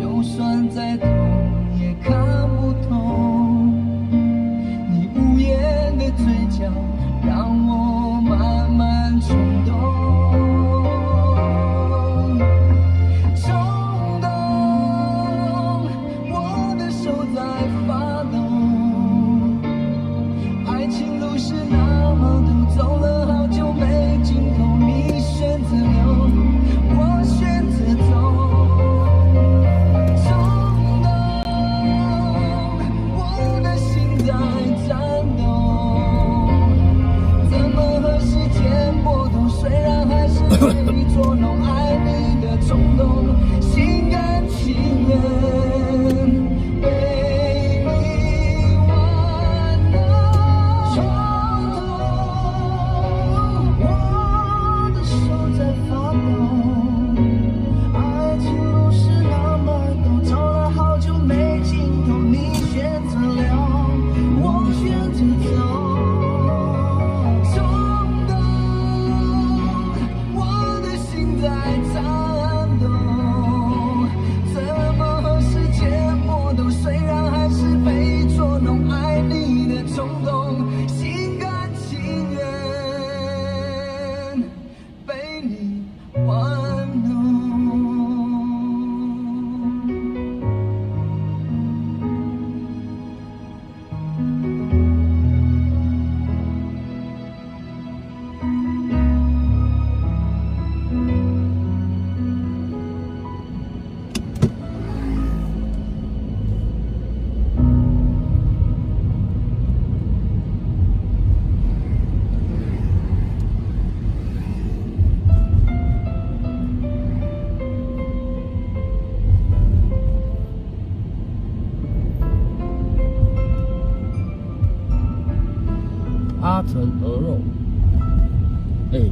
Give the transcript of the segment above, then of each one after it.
就算再痛也看不透。你无言的嘴角让我慢慢冲动，冲动，我的手在发抖。爱情路是那么陡，走了好久没尽头。你选择留，我选择走。你捉弄爱你的冲动，心甘情愿被你玩弄。冲动，我的手在发抖。爱情路是那么陡，走了好久没尽头。你选择留，我选择走。在颤抖，怎么和时间搏斗？虽然还是被捉弄，爱你的冲动，心甘情愿被你玩弄。阿城鹅肉，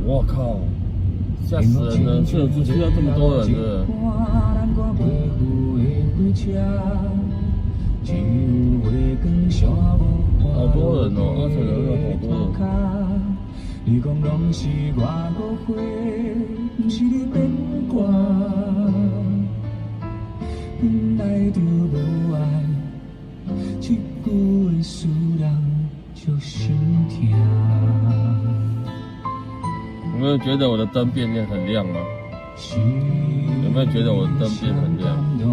我靠，吓死人了！这有需要这么多人的？好多人哦，阿城鹅肉好多人。你讲拢是我误会，不是你变卦，本来就无爱，一句的思人。就心痛。有没有觉得我的灯变得很亮啊？有没有觉得我的灯变很亮？对，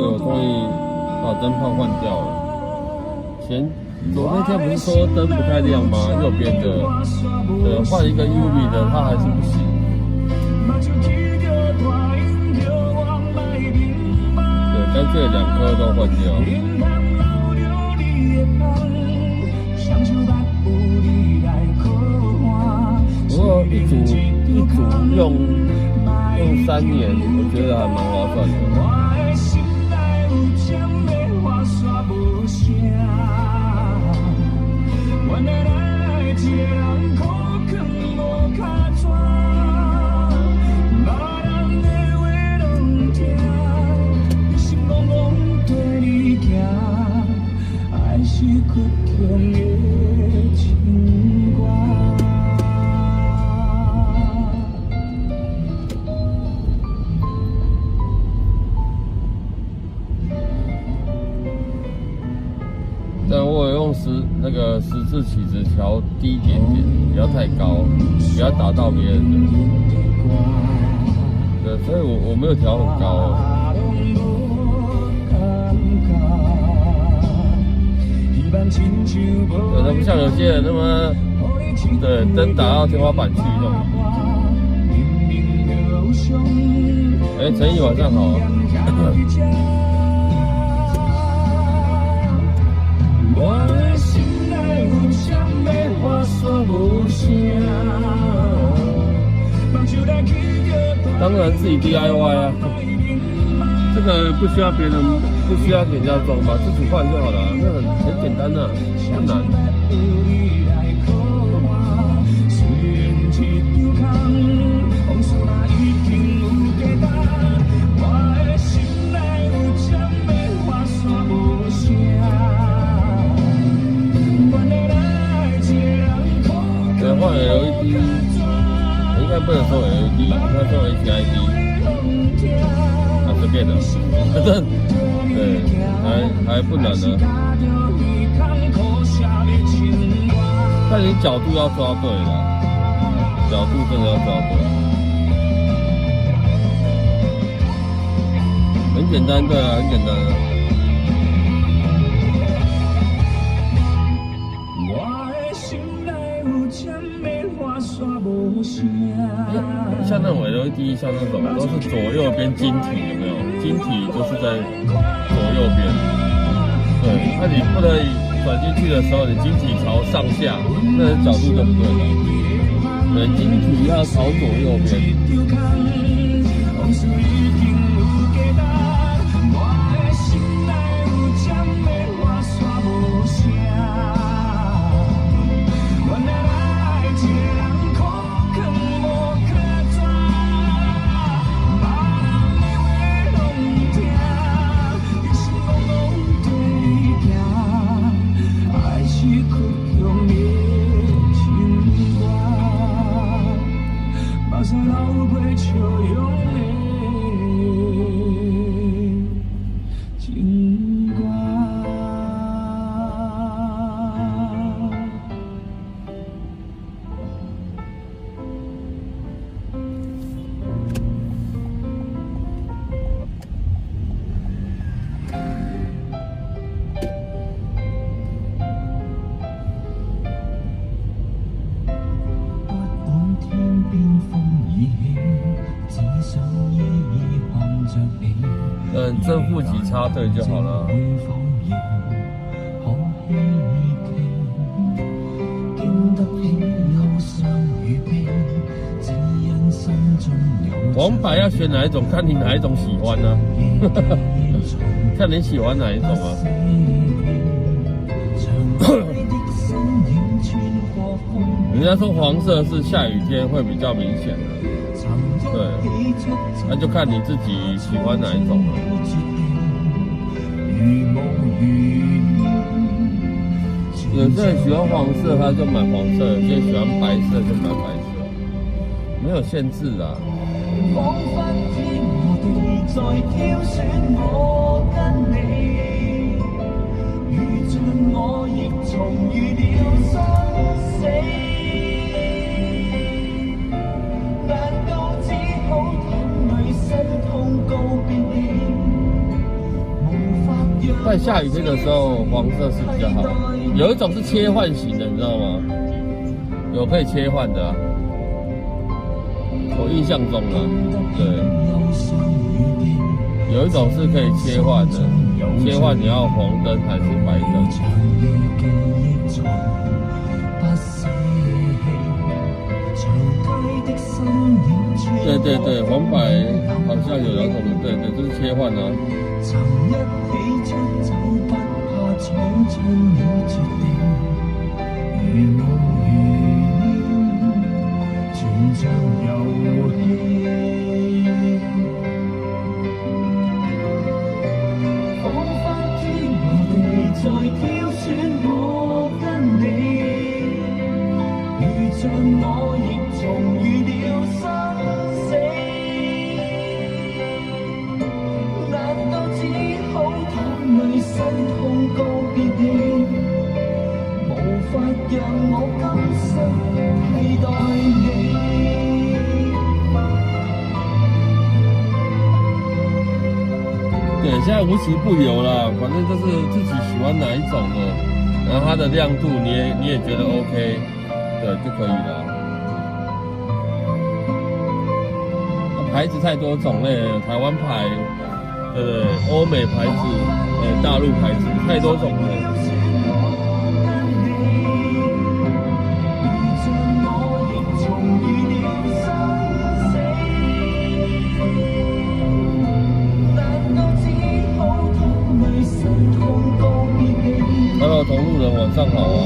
我终于把灯泡换掉了。我那天不是说灯不太亮吗？右边的，对，换一个 UV 的，它还是不行。对，干脆2颗都换掉。不过一组用3年，我觉得还蛮划算的。但我有用那个十字起子调低一点点，不要太高，不要打到别人的。对，所以我没有调很高。对，它不像有些人那么，对，灯打到天花板去那种。陈毅晚上好。我的心内有想要话说无声，当然自己 DIY 啊，这个不需要别人，不需要给人家装吧，自己换就好了，那很简单的，不难。LED， 他说 HID， 随便的，反正对，还不难呢。但你角度要抓对了，角度真的要抓对。很简单，对啊，很简单啊。像那种 LED， 像那种都是左右边晶体，有没有？晶体就是在左右边。对，那你不能转进去的时候，你晶体朝上下，那角度就不对了。对，晶体要朝左右边。正负极插对就好了。王牌要选哪一种？看你哪一种喜欢呢、看你喜欢哪一种啊？人家说黄色是下雨天会比较明显的，对，那就看你自己喜欢哪一种了。有些人喜欢黄色，他就买黄色；有些人喜欢白色，就买白色，没有限制啊。在下雨天的时候，黄色是比较好。有一种是切换型的，你知道吗？有可以切换的、啊，我印象中啊，对，有一种是可以切换的，切换你要红灯还是白灯？对对对，黄白好像有两种的，对对，就是切换啊。对，现在无奇不有啦，反正就是自己喜欢哪一种的，然后它的亮度你也觉得 OK， 对就可以了。牌子太多种类了，台湾牌，对不对？欧美牌子，大陆牌子，太多种类。Hello， 同路人，晚上好啊。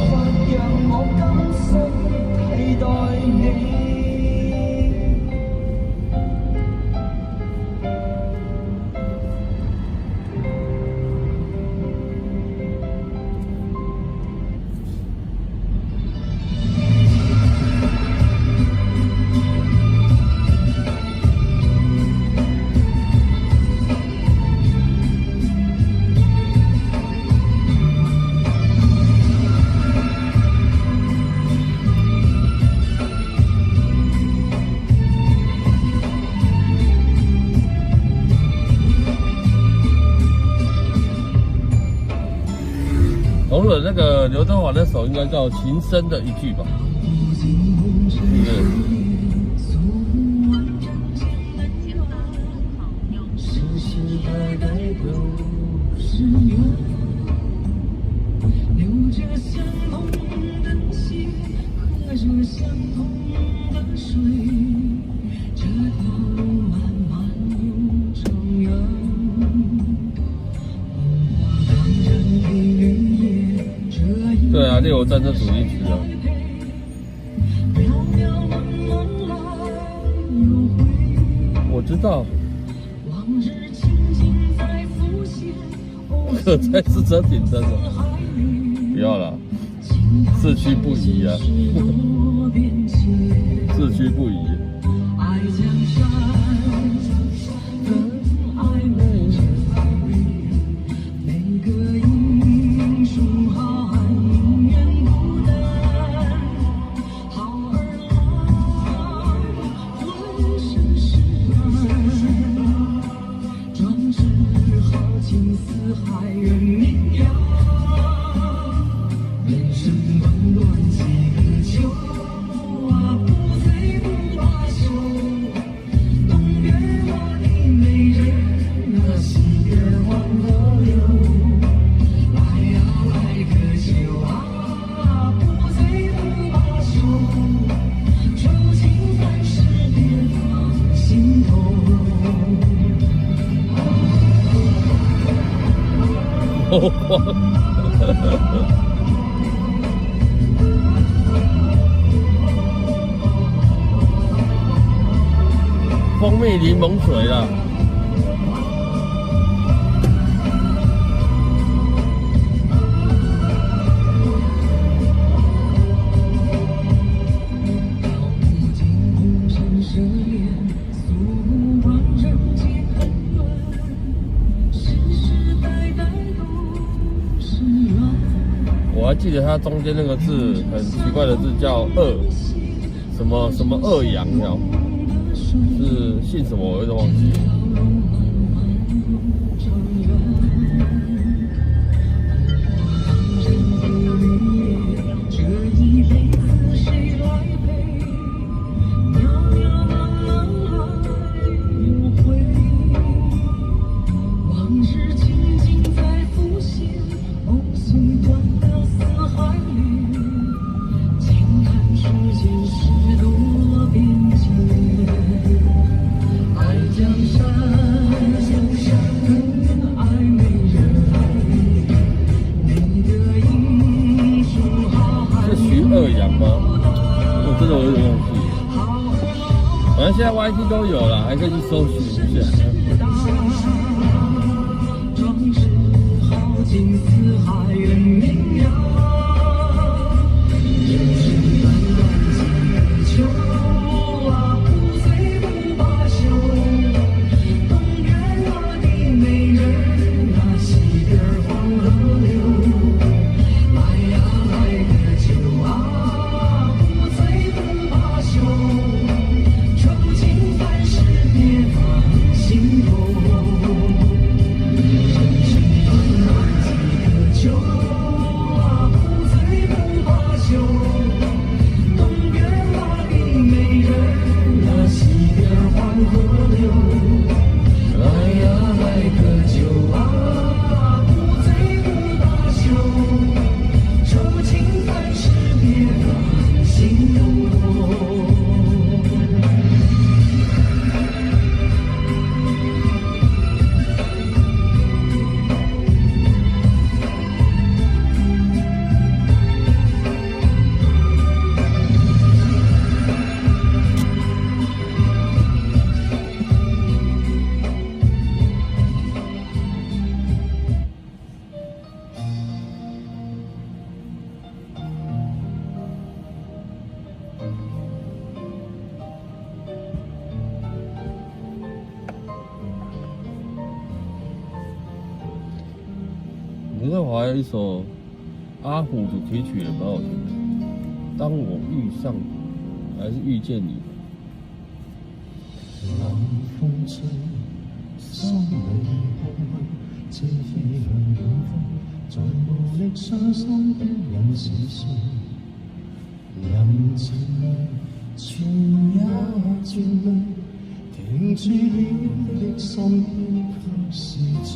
同的那个刘德华那首应该叫《情深的一句》吧，是不是？对啊，烈火战车主题曲啊。我知道。可在是车顶灯的，不要了，市区不宜啊，市区不宜。蜂蜜柠檬水啦。我还记得它中间那个字很奇怪的字叫二，什么什么二阳了，是姓什么我有点忘记了。反正现在 YT 都有了，还可以去搜寻一下。刘德华有一首阿虎主题曲也蛮好听的，当我遇上你，还是遇见你。冷風吹，心裏空虛，這樣遠方，在无力伤心的人是谁？人情味，情也绝味，停住了的心却是醉。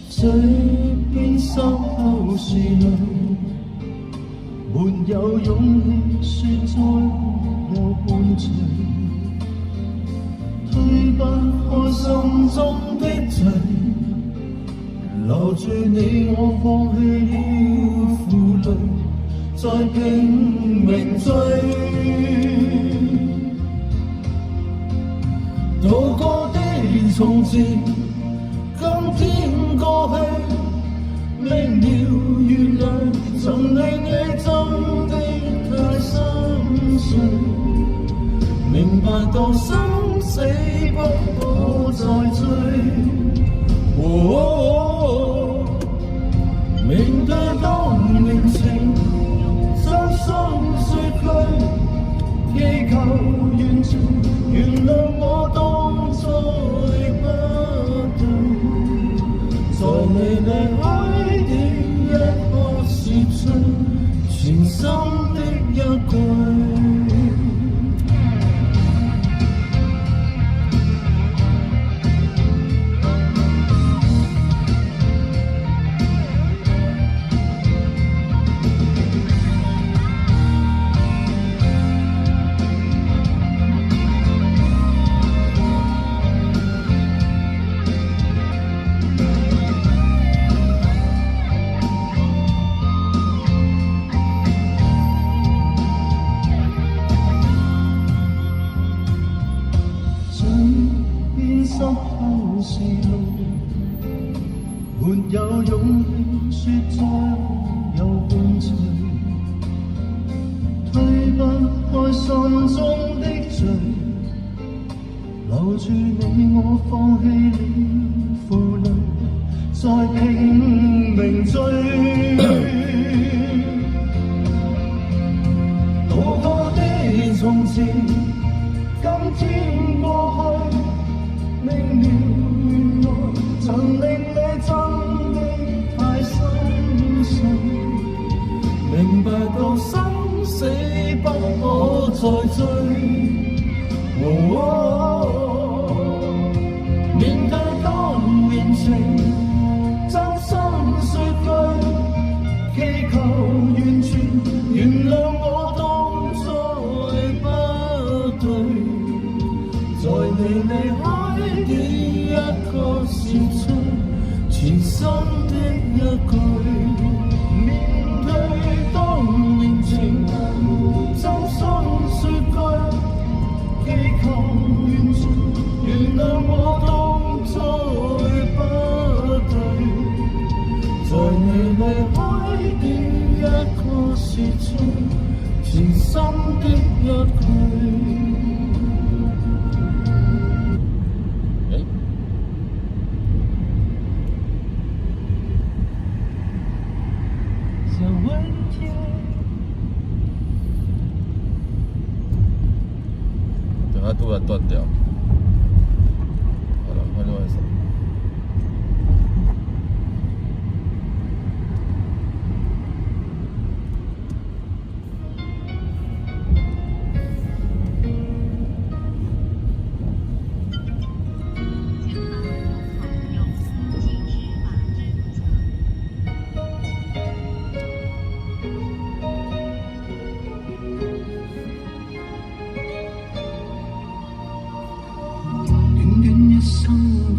嘴边心口是泪，没有勇气说再有半醉。推不开心中的罪，留住你我放弃了負累，再拼命追。渡過的從前，今天過去，明了月亮，曾令你真的太心碎，明白到生死不可再追。面對當年情，真心說句，祈求完全原諒我當初的不對，在你離開的一刻說出全心的一句。心口是淚，沒有勇氣說再有半醉，推不開心中的罪，留住你我放棄了負累，再拼命追。渡過的從前，今天過去，明了原來曾令你真的太心碎，明白到生死不可再追。面對當年情，真心說句，祈求完全原諒我當初的不對，在你離開的一刻說出全心的一句，面對當年情，真心說句，祈求完全原諒我當初的不對，在你離開的一刻說出全心的一句。等它突然断掉，好了，换另外一首。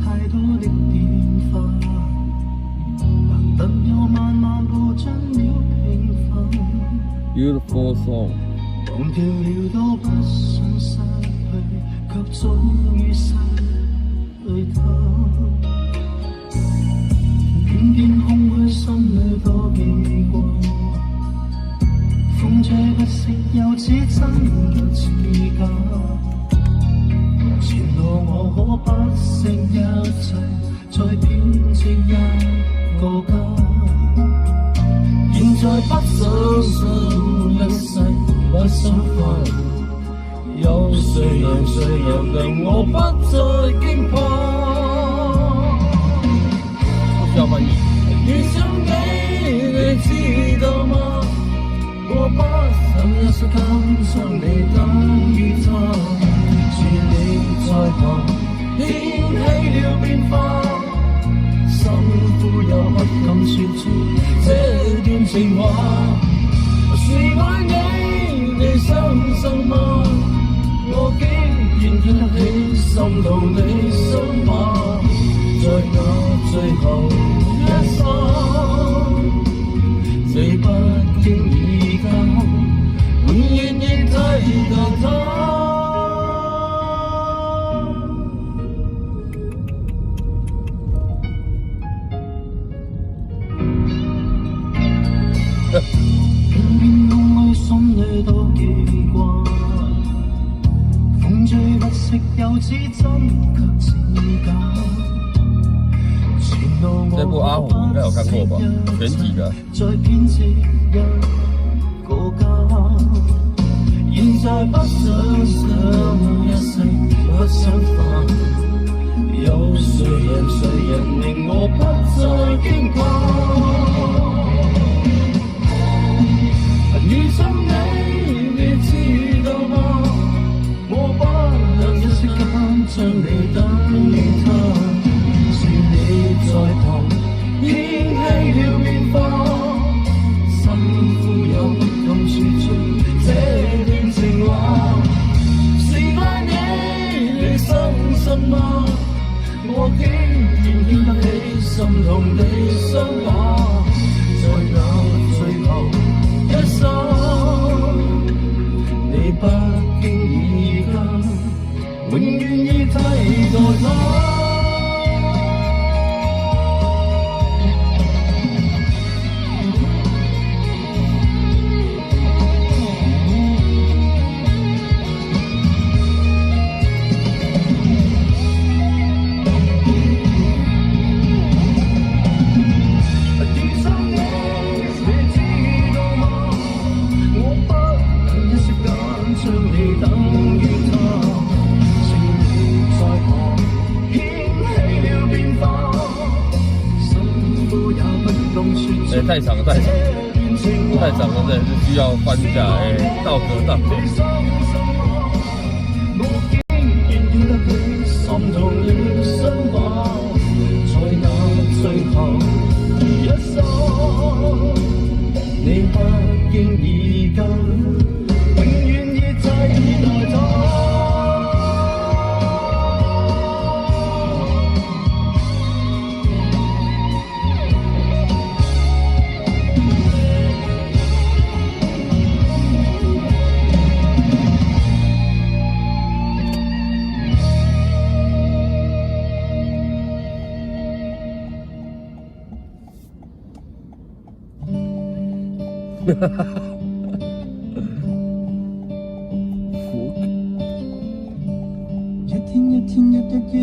太多的變化，難得有慢慢步進了平凡。Beautiful song。忘掉了都不想失去，卻早已失去它。偏偏空虛心裏多記掛，風吹不息又似真又似假。前路我可不惜一切，再編織一個家。現在不相信一世不心快，有誰讓我不再驚怕？需要翻译。遇上你，你知道嗎？我不想一息間將你等於他，是你在旁掀起了變化，心苦又不敢說出這段情話。是愛你，你相信嗎？我竟然記得起心痛你傷疤，在那最後一剎，你不經意間，永遠亦睇到他。偏偏空虛心裏都記掛，風吹不息又似真卻似假。这部阿虎应该有看过吧？全集的。在編織一個家，現在不想一世不相犯，有誰人令我不再驚怕？遇上你，你知道嗎？我不能一息間將你等於他。在旁掀起了變化，心苦又不敢說出這段情話。是愛你，你相信嗎？我竟然記得起心痛的傷疤，在那最後一剎，你不經意間，永遠已替代他。太长了，这是需要翻一下，道格道。你不經意間，永遠已替代他。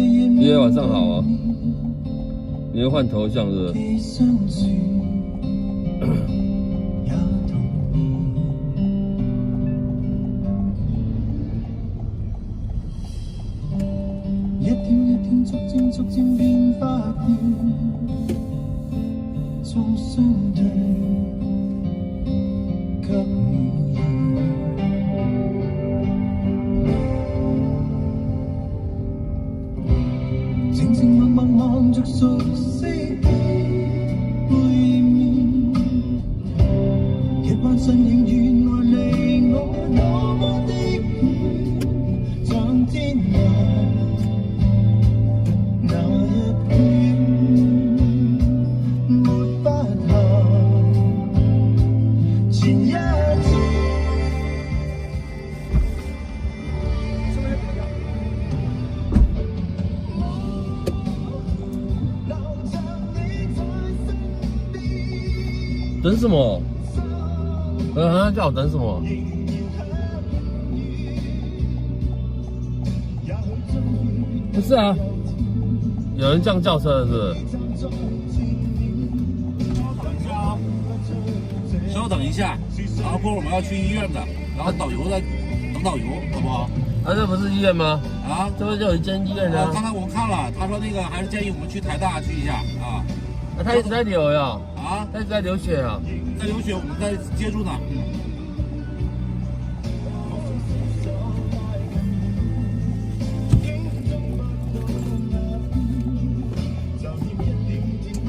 今天晚上好啊！你会换头像是不是？一天逐漸變發現，終相對卻無言。靜靜默默看着熟悉的背面，一班身影原來離我多麼的遠，像天涯。等什么？他叫我等什么？不是啊，有人这样叫车的是不是？稍等一下，然后过会儿我们要去医院的，然后导游在等导游，好不好？啊，这不是医院吗？啊，这不就有一间医院呢？刚才我看了，他说那个还是建议我们去台大去一下啊。他一直在流呀，啊，他一直在流血啊。在流血，我们在接住呢。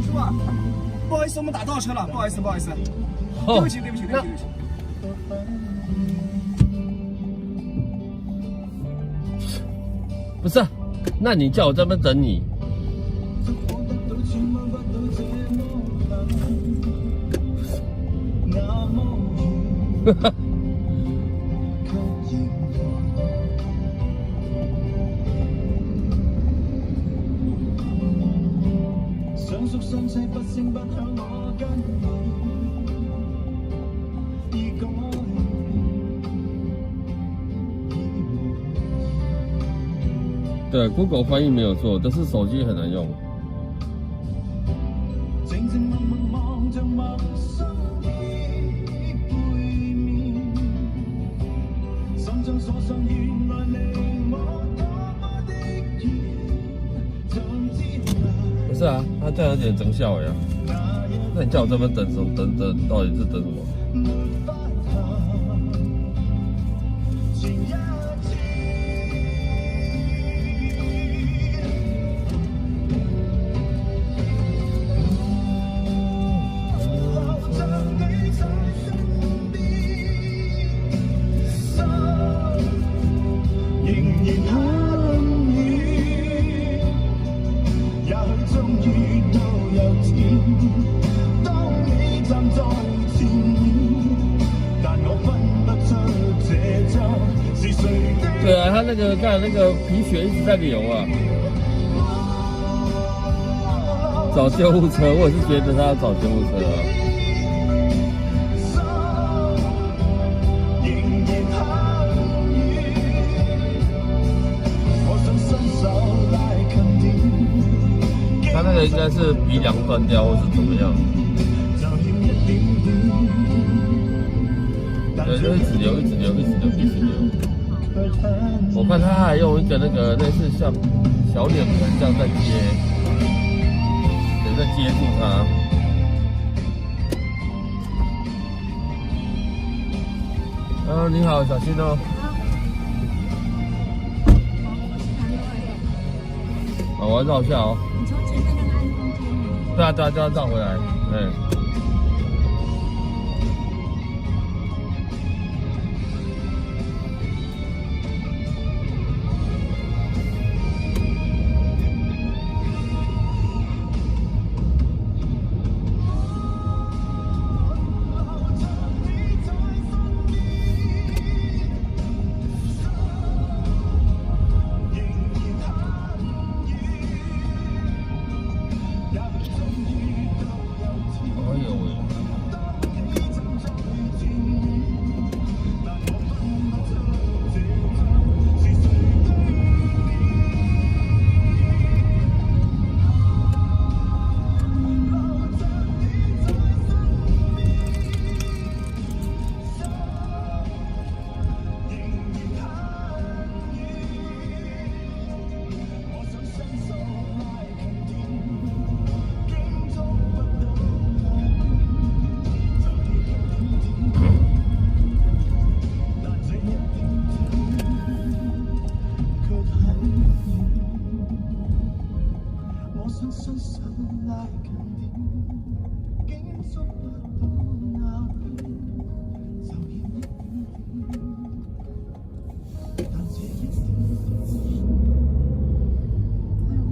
是吧？不好意思，我们打倒车了，不好意思，不好意思，对不起，对不起，对不起，对不起。不是、啊，那你叫我这边等你。哈哈。对 ，Google 翻译没有错，但是手机很难用。不是啊，他这样有点真笑呀。那你叫我这边等，到底是等什么？对啊，他那个刚才那个皮血一直在流啊。找救护车，我也是觉得他要找救护车啊。他那个应该是鼻梁断掉，或是怎么样？对，就一直流，一直流，一直流，一直流。我看他还用一个那个类似像小脸盆这样在接，在接住他。你好，小心哦。好，我要绕一下哦。你从前面那个安东街。对啊，对啊，就要绕回来。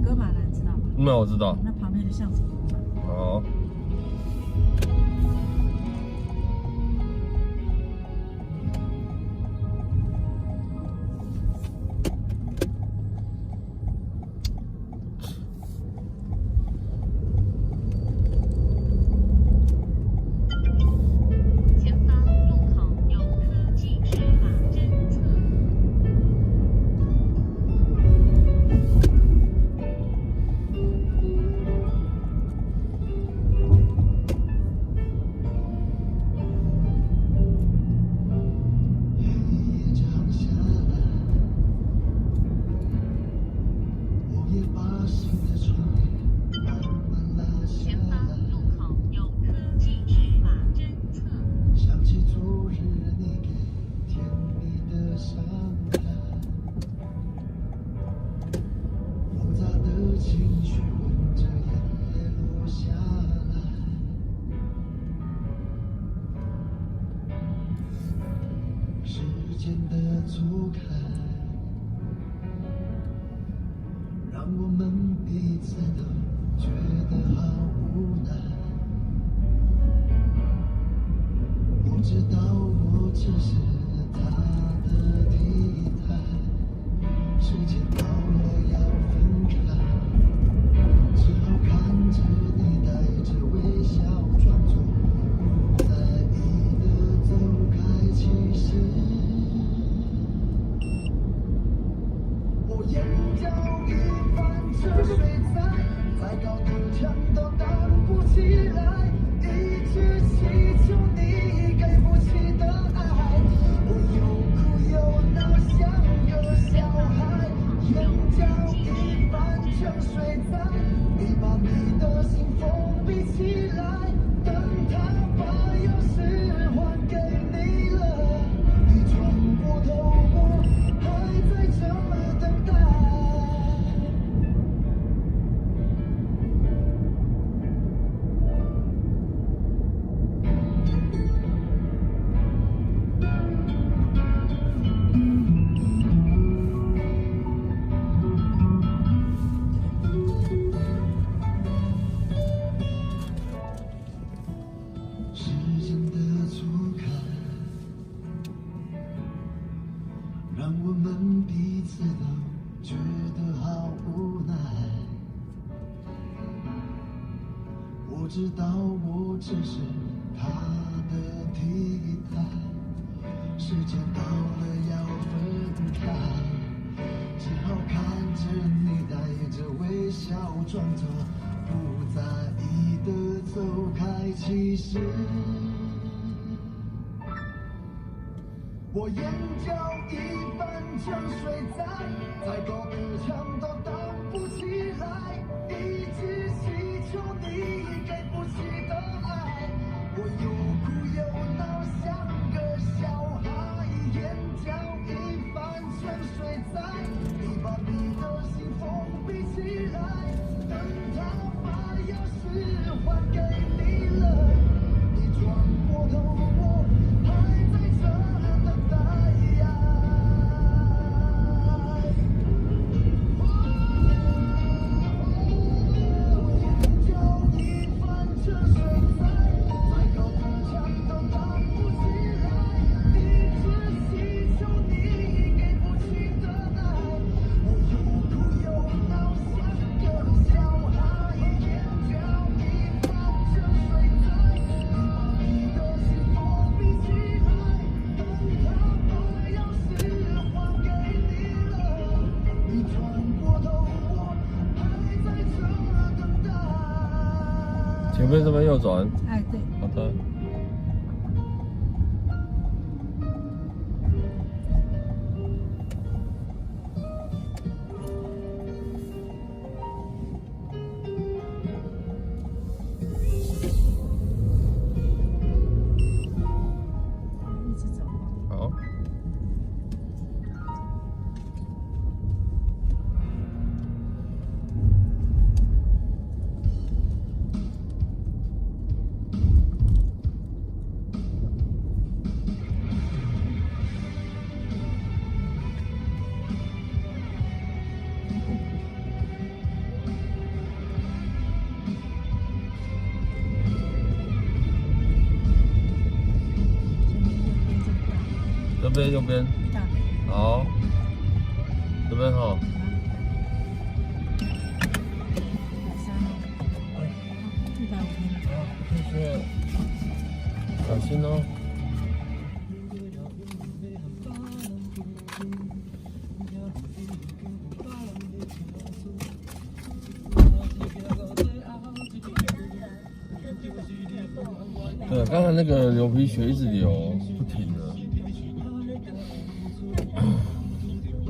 哥马兰知道吗？那我知道。那旁边的巷子。哦。错开，让我们彼此都觉得好无奈。我知道我只是他的替代，时间到了要分开，只好看着你带着微笑装作不在意的走开，其实我眼角一泛着水彩，再高的墙都挡不起来，一直祈求你给不起的爱，我又哭又闹像个小孩，眼角一泛成水彩，你把你的心封闭起来，等他把钥匙还给你了，你转过头，我还在这等待。时间的错开，让我们彼此都觉得好无奈。我知道我只是他的替代，时间到了要分开，只好看着你带着微笑装作不在意的走开，其实我眼角一泛成水彩，再高的墙都挡不起来，一直祈求你给不起的爱，我又哭又闹像个小孩，眼角一泛成水彩，你把你的心封闭起来，等他把钥匙还给你了，你转过头，我还在这等待。眼角一泛成水彩，再高的墙都挡不起来，一直祈求你给不起的爱，我又哭又闹像个小孩，眼角一泛成水彩，你把你的心封闭起来，等他把钥匙还给你了，你转过头，我还在这等待。前面这边右转。哎，对，好的。一直走。好。这边右边，大的。好，这边哈， 130。是，小心哦。对，刚才那个流鼻血一直流不停的。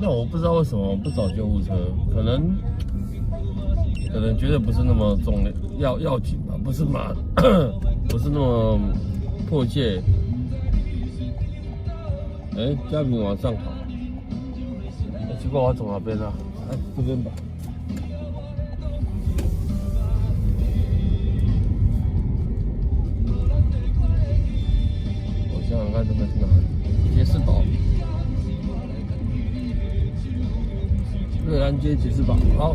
那我不知道为什么不找救护车，可能觉得不是那么要紧吧，不是嘛，不是那么迫切。哎，嘉宾往上跑，奇怪，我要走哪边啊？哎，这边吧。我想想看这边是哪里？街市岛。瑞安街集市吧。好。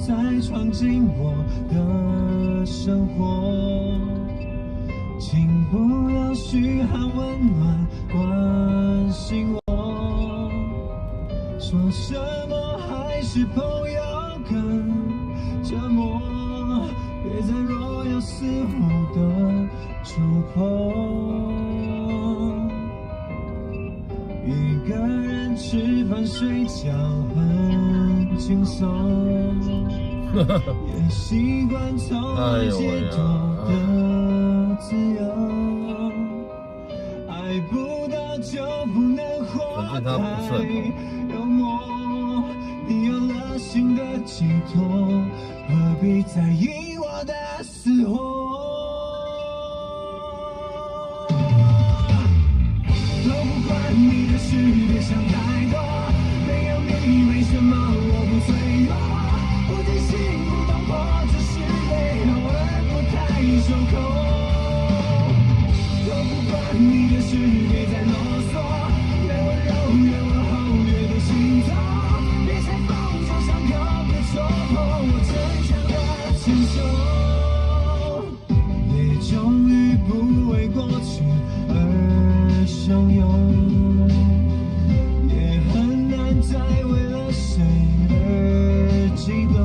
再闯进我的生活，请不要嘘寒问暖关心我，说什么还是朋友更折磨，别再若有似无的触碰，一个人吃饭睡觉很轻松，也习惯从未解脱的自由，爱不到就不能活太幽默，你有了新的寄托，何必在意我的死活？都不关你的事，别想太多，没有你为什么我不脆弱？不仅心不动魄，只是泪偶尔不太收口。都不关你的事，别再啰嗦，越温柔越往后越多心痛，别再放手伤口别戳破我坚强的承受，也终于不为过去而汹涌，也很难再为了谁而激动，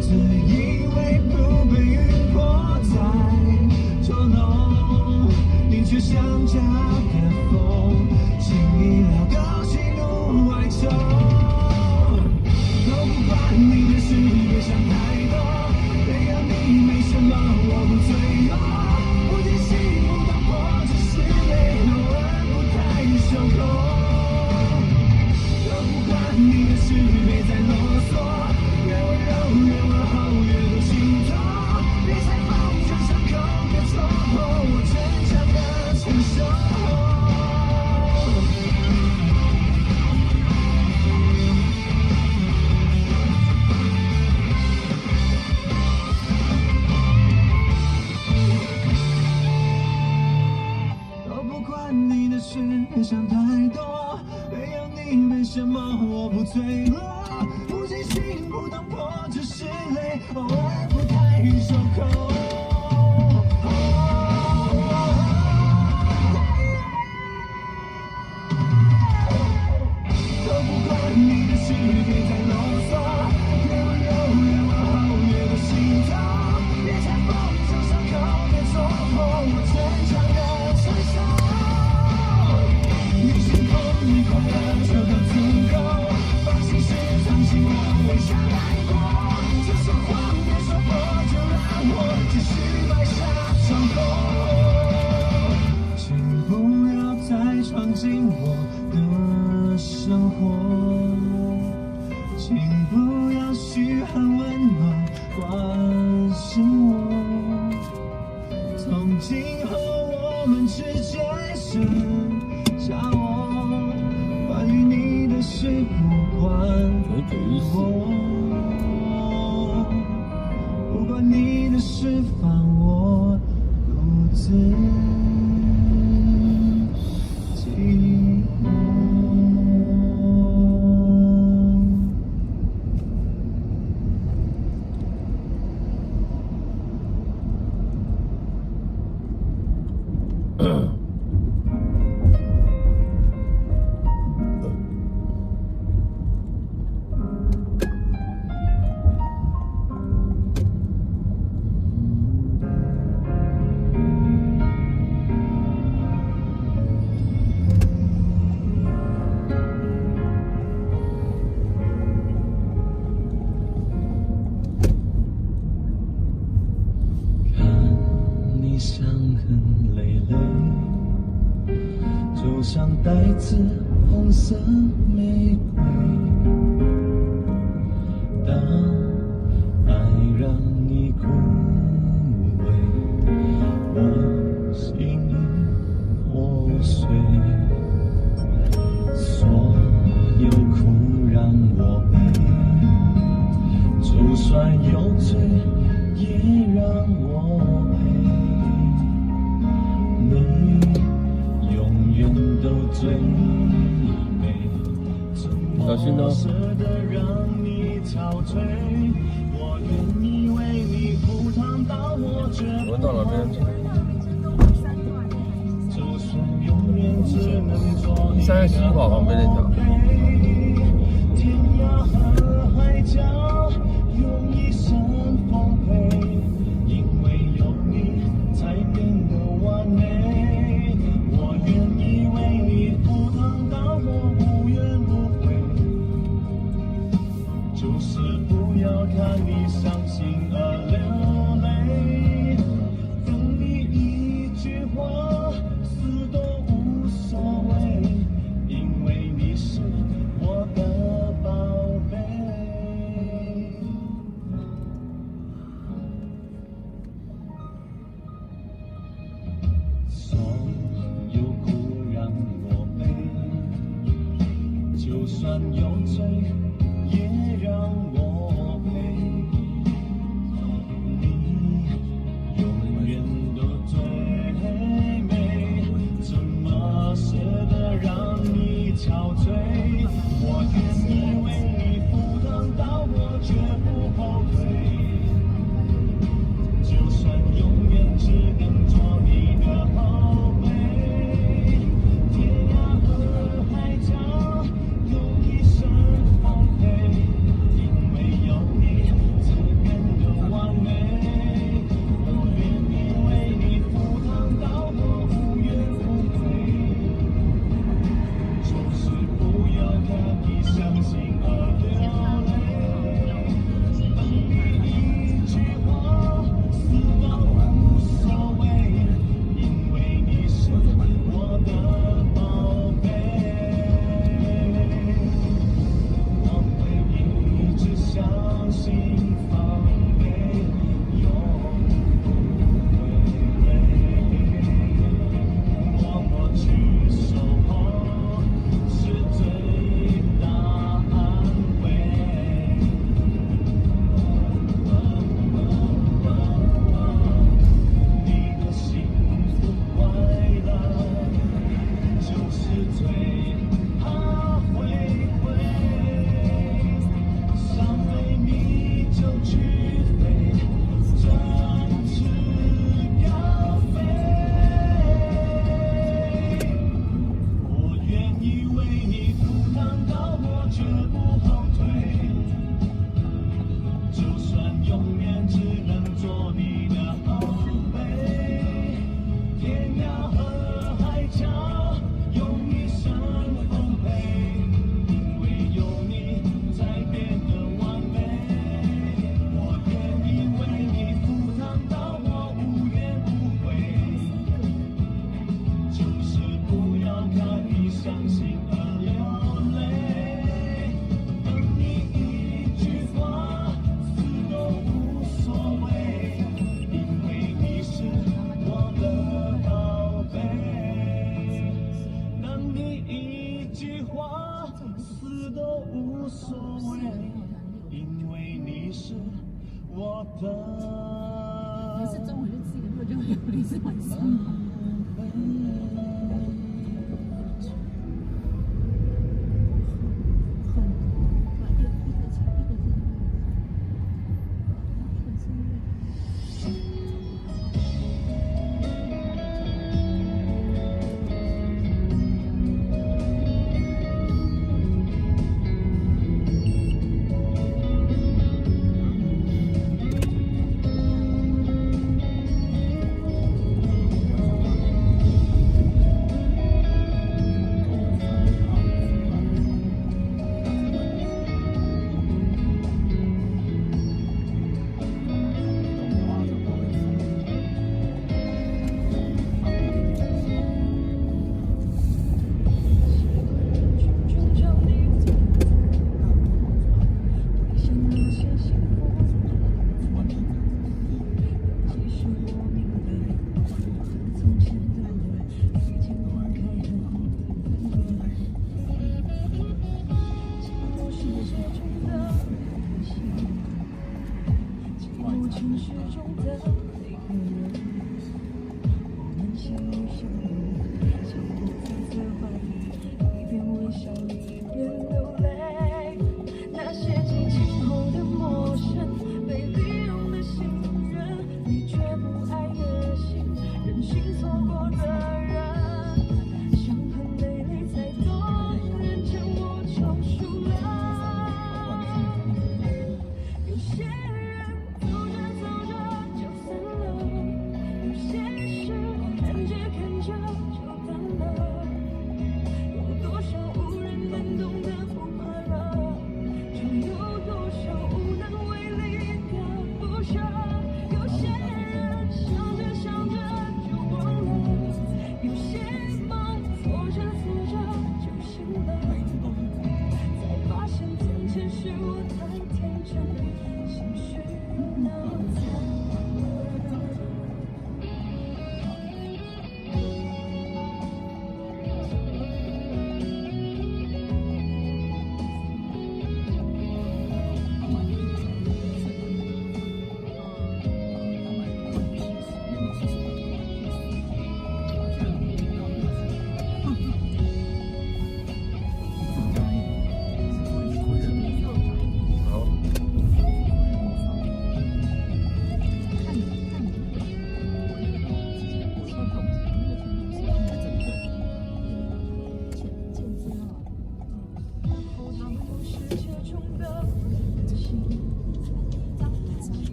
自以为不被云破别想太多，没有你为什么我不脆弱？不惊心不动魄，只是累，偶尔不太收口。斗不过你的是别再啰嗦，越温柔越往后越多心痛，别拆封住伤口，别戳破我坚强的承受。你是空，你快乐就都足够，放心事藏起我微笑难过，就说谎别说破，就让我继续埋下伤口。请不要再闯进我的生活，请不要嘘寒问暖关心我，从今后我们之间剩下我，关于你的事不关我，不关你的事放我独自寂寞。伤痕累累，就像带刺红色玫瑰。当爱让你枯萎，我心已破碎。所有苦让我背，就算有罪也让我陪。你永远都最美，小心哦！我到哪边？13西跑旁边那条。天涯和海角用一生奉陪，因为有你才变得完美。我愿意为你赴汤蹈火，无怨无悔，就是不要看你伤心而流泪。等你一句话，死都无所谓，因为你是我的宝贝。所有苦让我背，就算有罪也让我陪。你永远都最美，怎么舍得让你憔悴？我愿意为你赴汤蹈火，绝不后退。就算永远只能做你的后背，天涯和海角用一生奉陪，因为有你才变得完美。我愿意为你赴汤蹈火，无怨无悔，就是不要你是中午就吃一个热就有，你是晚上吗？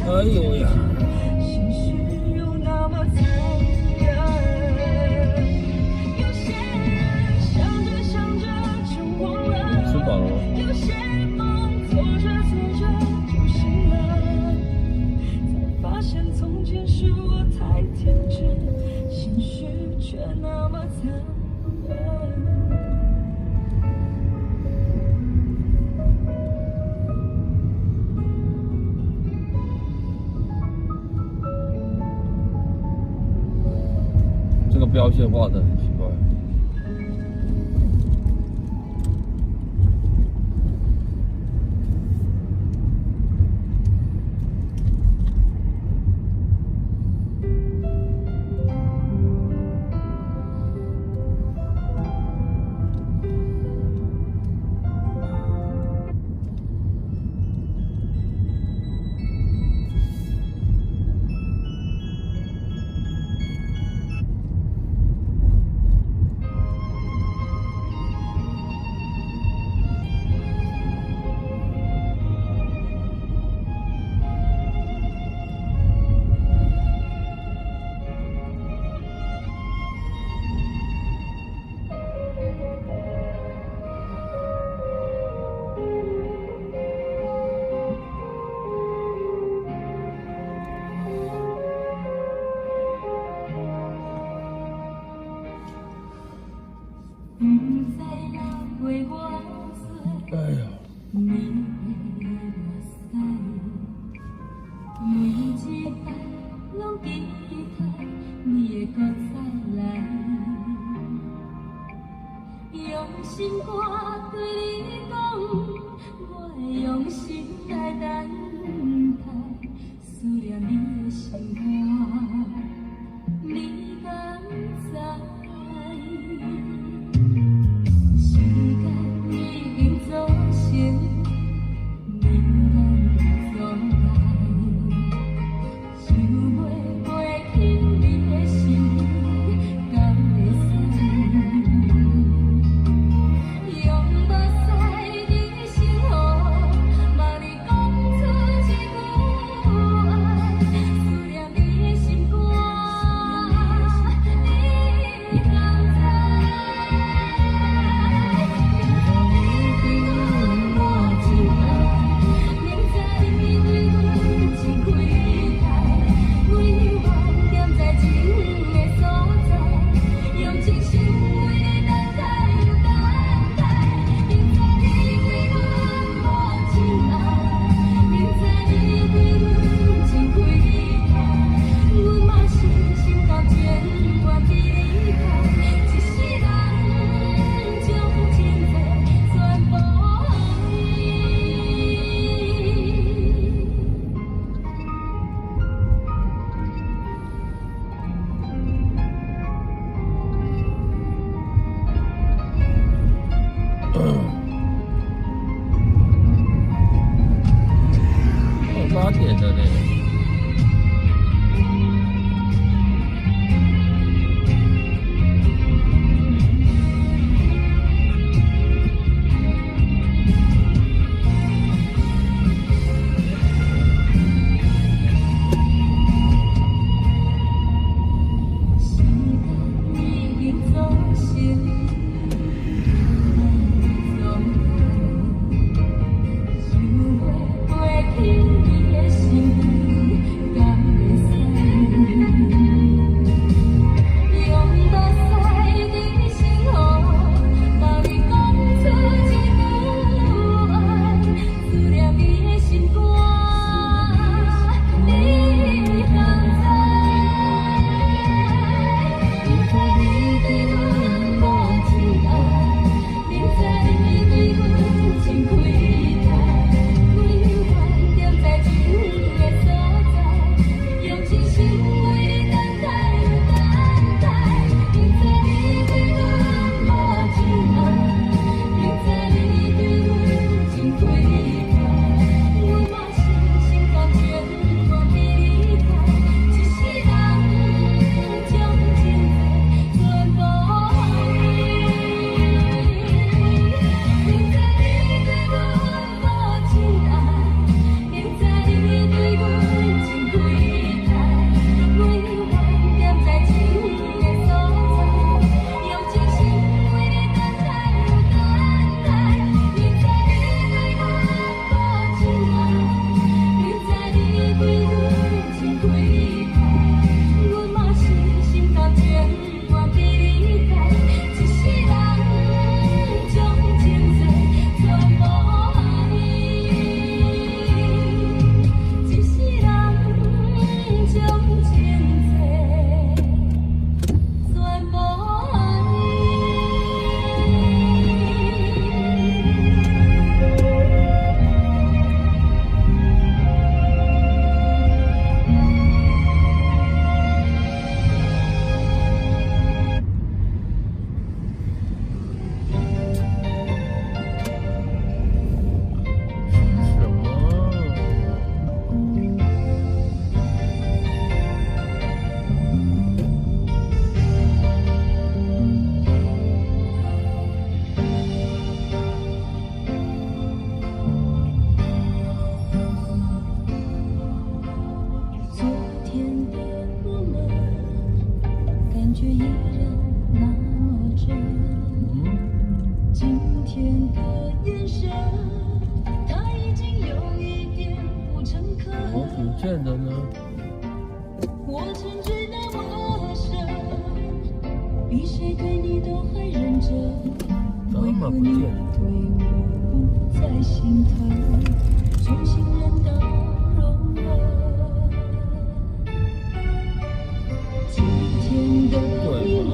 哎呦呀！吃饱了吗？这个标线画的很奇怪。哎呀，用心歌对你讲，我会用心来等待，思念你的心肝，你敢知？时间已经造成你咱总爱，想要飞去你的心，敢会使？用目屎你心河，望你讲出一句爱，思念你的心肝，你敢知？8点了呢。不见了呢？我曾知道陌生，比谁对你都还忍着，为何你对我不再心疼？重新人到融合。今天的你们，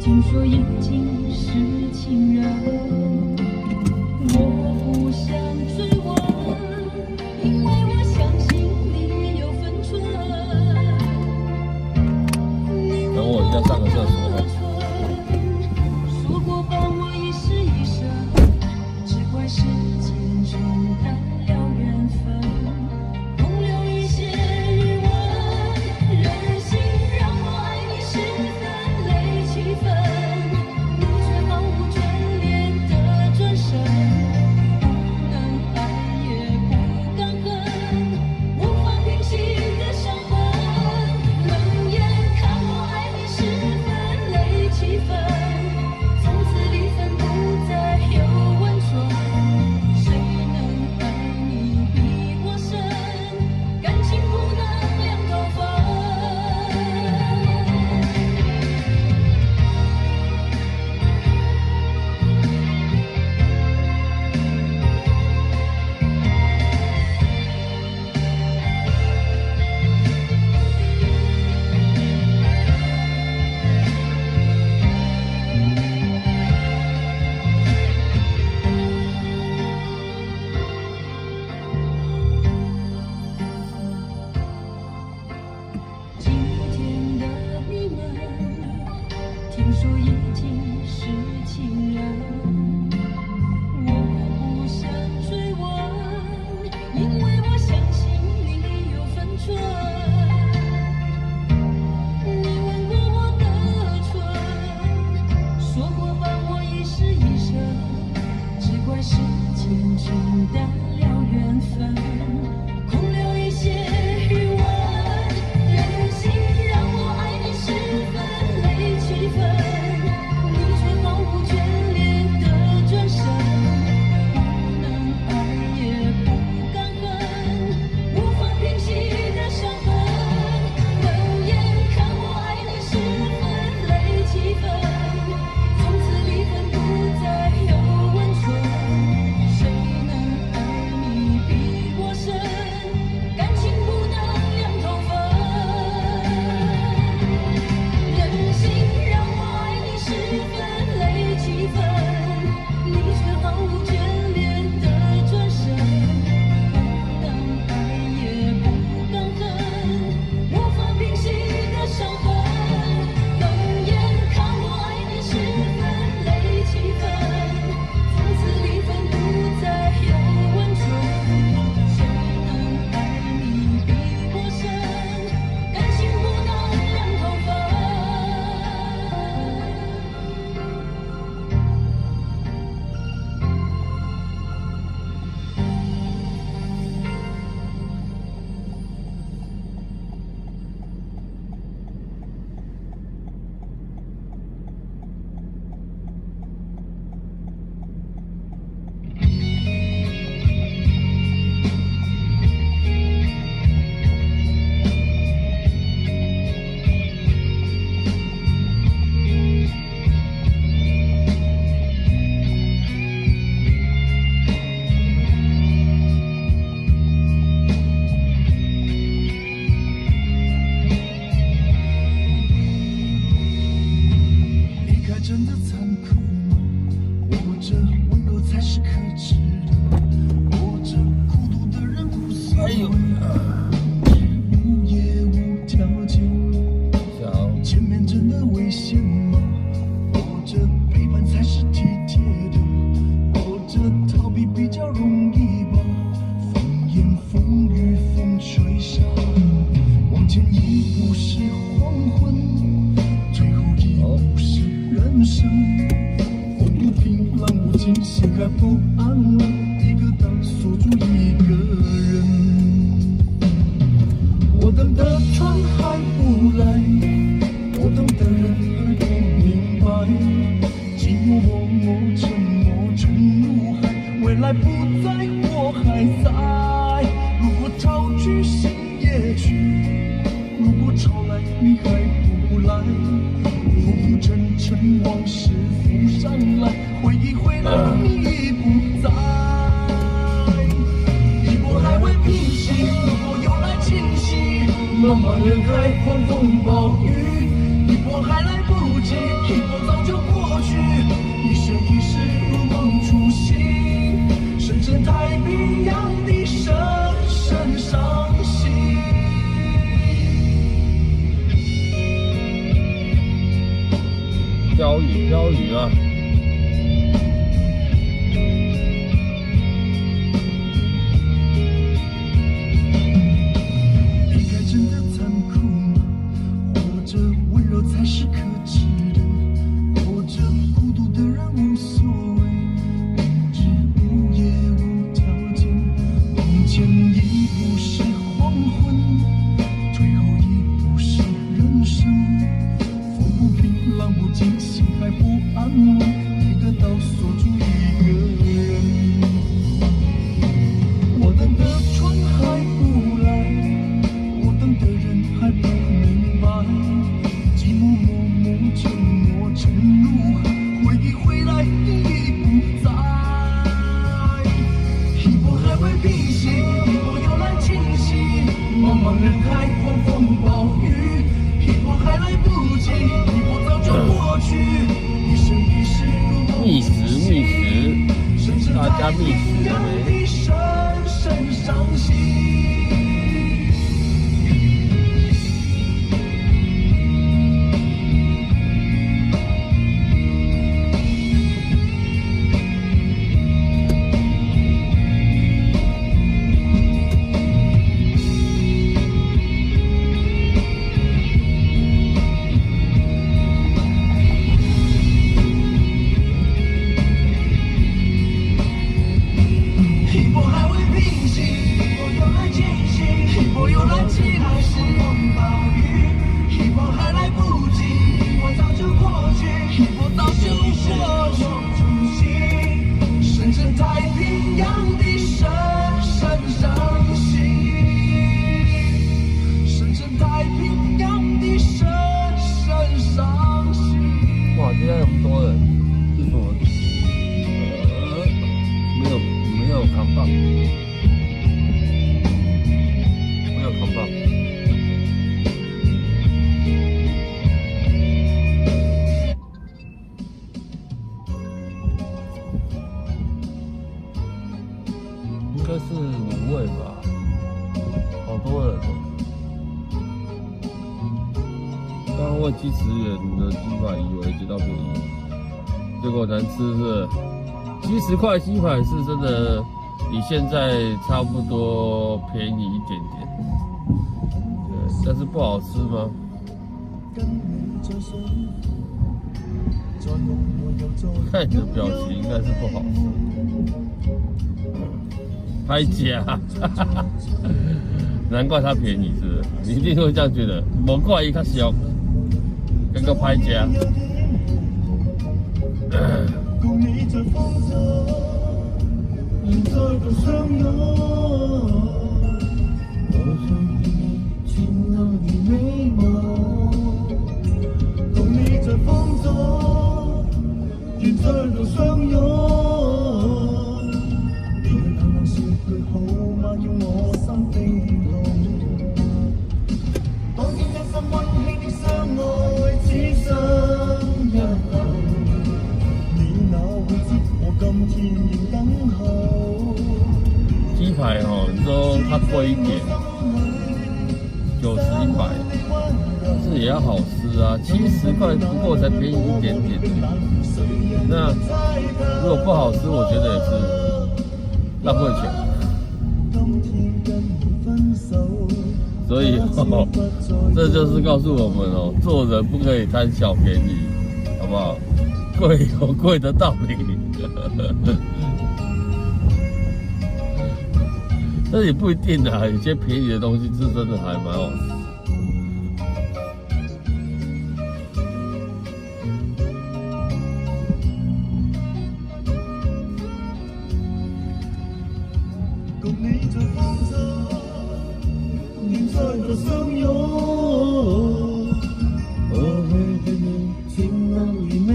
听说已经是情人，我不想追问，因为我相信你有分寸。等我一下上个厕所。说过把我一世一生，只怪时间冲淡了缘分，空留一些余温。任性让我爱你十分累七分，你却毫无眷恋的转身，不能爱也不敢恨，无法平息的伤痕。冷眼看我爱你十分累七分，从此离分不再有温存。谁能爱你比我深？感情不能两头分。今天的你们，听说已经是情人，我不想追问，因为我相信你有分寸。你吻过我的唇，说过伴我一世一生，只怪时间冲淡了缘分，空留一些余温。任性让我爱你十分累七分，你却毫无眷恋的转身，不能爱也不敢恨，无法平息的伤痕。冷眼看我爱你十分累七分，从此离分不再有温存。谁能爱你比我深？感情不能两头分。任性让我爱你十分累七分，你却毫无眷恋的转身，不能爱也不敢恨，无法平息的伤痕。冷眼看我爱你十分累七分，从此离分不再有温存。谁能爱你比我深？感情不能两头分。离开真的残酷吗？活着温柔才是可知的，活着孤独的人无所谓，无夜无条件。前面真的危险吗？活着陪伴才是体贴的，活着逃避比较容易吧。风言风语风吹沙，往前一步是黄昏，最后一步是人生。风不平浪不静，心还不安稳，一个岛锁住一个人。我等的船还不来，我等的人还不明白，寂寞默默沉默沉入海，未来不在我还在。如果潮去心也去，如果潮来你还不来，浮浮沉沉趁往事浮上来，回忆回来你已不在。一波还未平息，一波又来侵袭，茫茫人海，狂风暴雨，一波还来不及，一波早就过去。一生一世如梦初醒，深深太平洋的深深伤心。飘雨飘雨啊！离开真的残酷吗？或者温柔才是可耻的？或者孤独的人无所谓，无日无夜无条件，往前一步是黄昏，退后一步是人生。风不平，浪不静，心还不安稳，一个岛锁住一个人。我等的船还不来，我等的人还不明白，寂寞默默沉默沉入海，回忆回来你已不在。一波还未平息，一波又来侵袭，茫茫人海，狂风暴雨，一波还来不及，一波早就过去。一生一世如梦觅食，大家觅食了没？深深伤心。一波还未平息，一波又来侵袭，一波又来侵袭，风暴雨，一波还来不及，一波早就过去，一波早就过去。深深太平洋的深深伤心，深深太平洋的深深伤心。哇，今天那么多人，是什么？没有扛棒，没有扛棒。应该是5位吧，好多人哦。刚刚问70元的鸡排，以为捡到便宜，结果难吃是。70块鸡排是真的比现在差不多便宜一点点，对，但是不好吃吗？看你的表情应该是不好吃，拍假，难怪它便宜是不是？你一定会这样觉得，没怪伊较俗，跟个拍假。共你在风中，现在都相拥。我想你牵那年美梦，共你在风中，現在都相擁。你嘅淡淡笑句號碼要我心冰凍。當天一心溫馨的相愛，此生一流。鸡排哦，你说它贵一点，90、100，但是也要好吃啊。70块不过才便宜一点点。那如果不好吃，我觉得也是浪费钱。所以哦，这就是告诉我们哦，做人不可以贪小便宜，好不好？贵有贵的道理。但也不一定啊，有些便宜的东西是真的还蛮好吃。共你在風中，現在就相擁。過去的你，前路如美。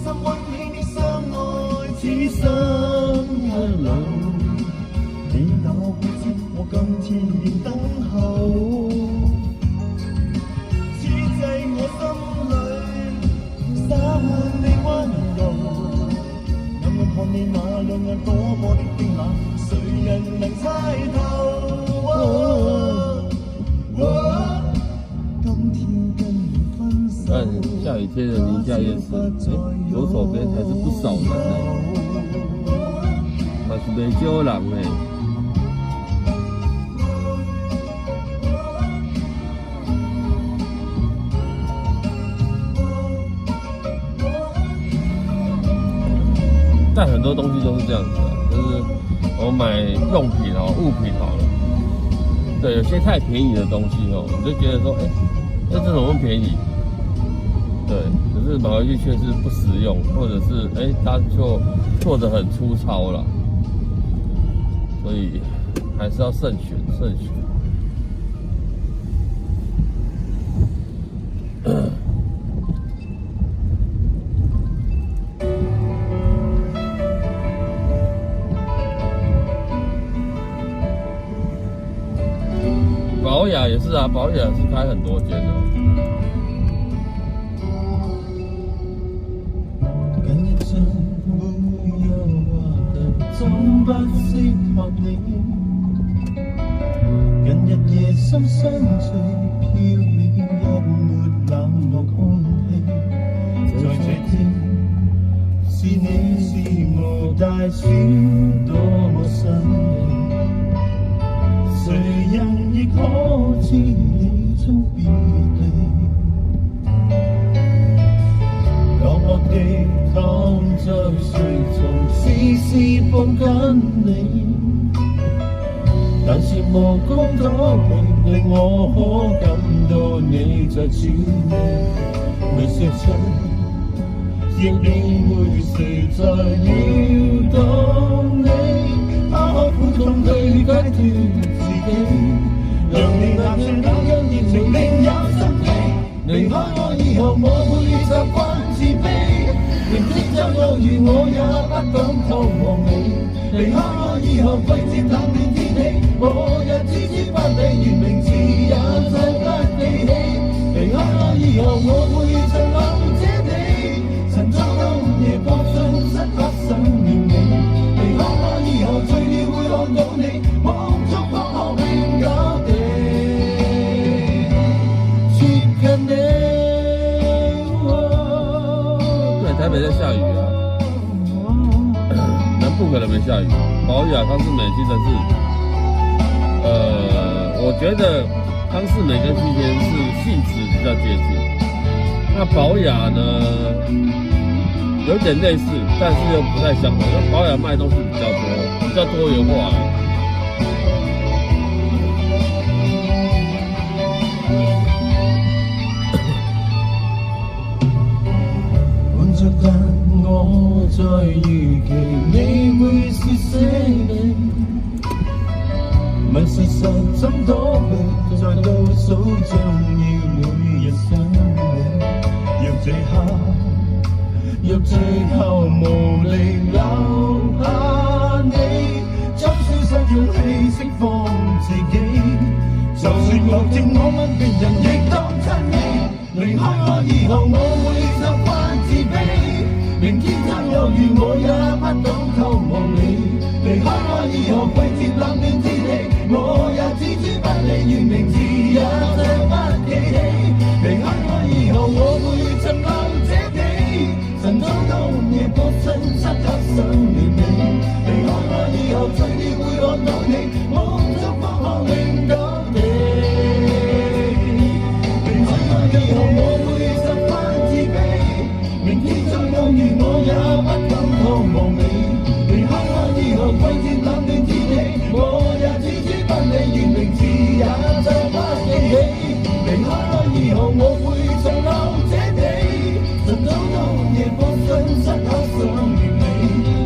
心溫馨的相愛，此生一路，你有我不知，我今天仍等候，此際我心裏灑滿你溫柔，暗暗看你那兩眼火火的冰冷，誰人能猜透？但下雨天的宁夏夜市，左手边还是不少人呢，嘛是没少人呢。但很多东西都是这样子的，就是我买用品哦、物品好了，对，有些太便宜的东西哦，你就觉得说，这怎么便宜？对，可是买回去却是不实用，或者是它就做得很粗糙了，所以还是要慎选。宝雅也是啊，宝雅是开很多间的。總不適合你，近日夜深相隨，飄渺一抹冷漠空氣，在這天是你是無大小多麼神秘，誰人亦可知你終別離，落寞地躺在睡床，絲絲抱緊你，但是無功躲避，令我可感到你在轉移，未說出，亦便會誰在擾動你，拋開苦痛去解脫自己，讓你踏上那樣熱情另有生機，離開我以後我會習慣自卑。明天就有如我也不敢透望你，離開我以後季節冷暖天氣，我也只知不理，原名字也再不記起。離開我以後我會像留這你，晨早到夜過盡失拍想念你。離開我以後醉了會看到你，夢中方學永久地接近你。台北在下雨啊，南部可能没下雨。宝雅、康是美其实是，我觉得康是美跟西天是性质比较接近。那宝雅呢，有点类似，但是又不太相同。因为宝雅卖东西比较多元化。但我在預期你會是死你，問事實怎躲避，在倒數將要每日想你，若最後無力留下你，將消失勇氣釋放自己，就算無證我問別人亦當真你。離開我以後我會習慣自卑，明天就有如我也不懂透望你。離開我以後季節冷暖天氣，我也只知不理，原名字也再不記起。離開我以後我會像留這地，晨早到夜過盡漆黑想念你。離開我以後醉了會看到你，夢中方學永久地。以後我會習慣自卑，明天再有如我也不敢渴望你。離開我以後季節冷暖天氣，我也只知不理，原名字也再不記起。離開我以後我會像留這地，晨早到夜過盡漆黑想念你。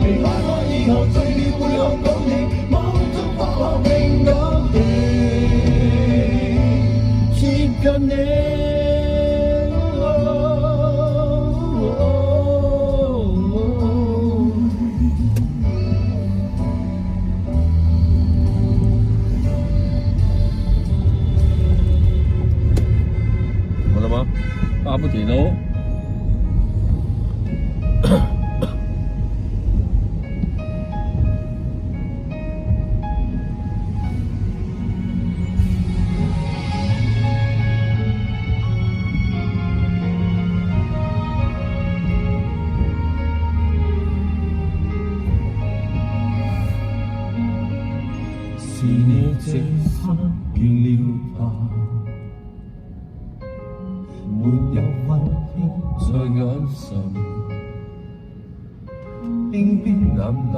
離開我以後醉了會看到你，夢中方學永久地接近你。喽。是你這刻倦了吧？沒有溫馨在眼神，冰冰冷冷，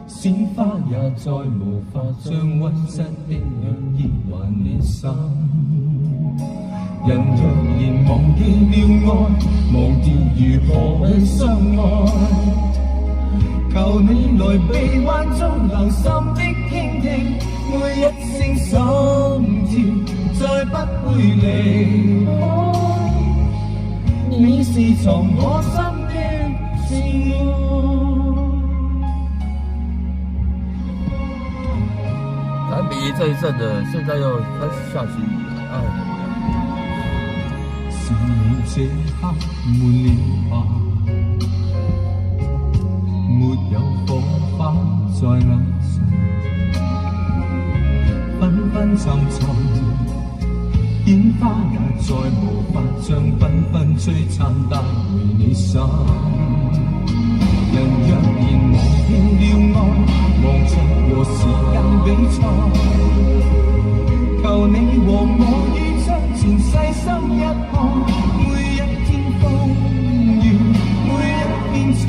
鮮花也再無法將溫室的暖意還你心。人若然忘記了愛，忘記如何去相愛。求你來臂彎中留心的傾聽，每一聲心跳再不會離開。你是藏我心的至愛。南北一阵一阵的，现在又开始下起雨了，哎。是你這刻悶了吧？沒有火花在眼神，紛紛沉沉，煙花也再無法將繽紛璀璨帶回你心。人若然忘記了愛，忘記和時間比賽，求你和我於窗前細心一看，每一天風雨，每一片塵。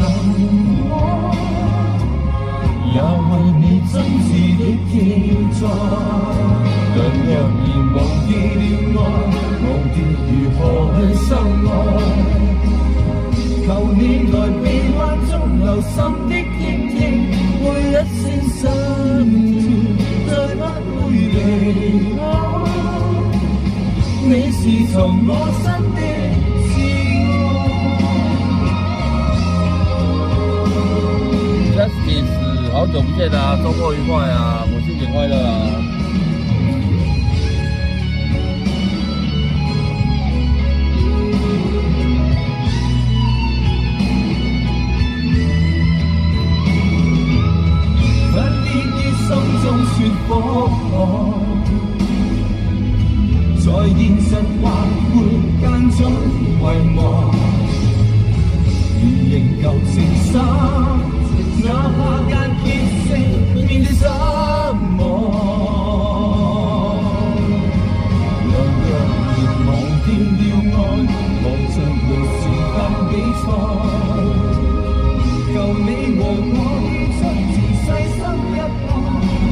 也為你真摯的記載。人若然忘記了愛，忘掉如何去相愛。求你來臂彎中留心的傾聽，每一聲心跳再不會離開。你是從我身的至愛。Justice。好久不见啊，周末愉快啊，母亲节快乐啊！分別於心中說火愛，在現實或會間中遺忘，原仍舊情深。哪怕間歇性變得失望，人若然忘掉了愛，忘着和時間比賽，求你和我於窗前細心一看，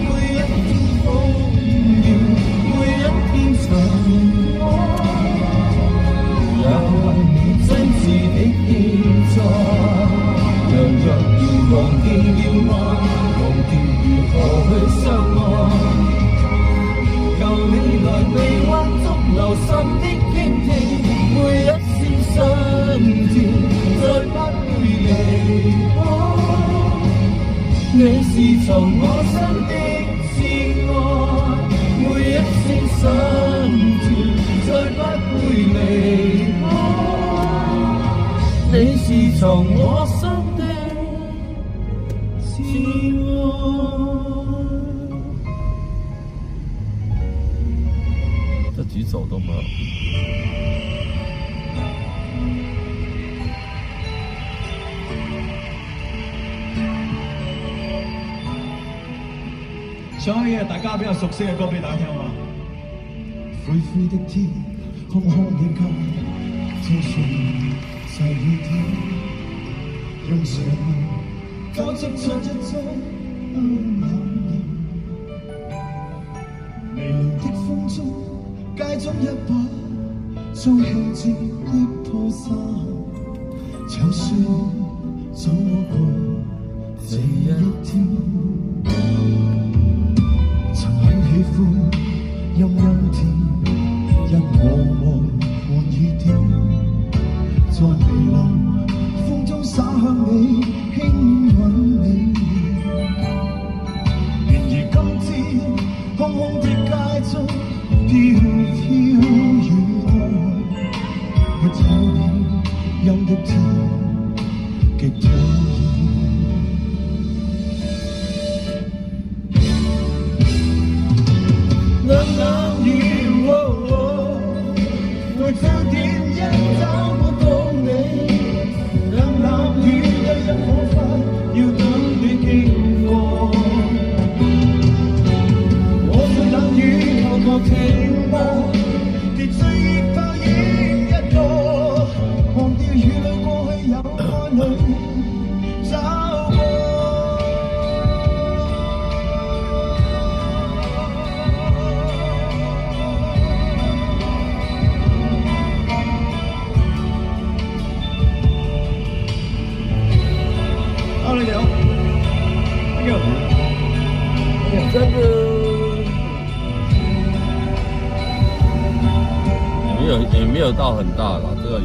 每一天風雨，每一天塵埃，也為你真摯的記載。人若然忘記了愛，忘掉如何去相愛。求你來臂彎中留心的傾聽，每一聲心跳再不會離開。你是從我身的至愛，每一聲心跳再不會離開。你是從我身的这几首都没有。唱一啲大家比較熟悉嘅歌俾大家聽嘛。灰灰的天，空空的街，就算在雨天，用上交織出一張微涼的風中，街中一把遭棄置的拖衫，就算走過這一天，曾很喜歡陰陰天，因我愛滿雨天，在微涼風中灑向你，輕吻你。然而今天空空的街中，飄飄雨愛，極討厭。冷冷雨，我早點也找不到你。冷冷雨的人可快要等你經過。我在冷雨後確停吧，別追憶泡影一個，忘掉雨裏過去有愛侶找過。真的也没有到很大啦，这个雨。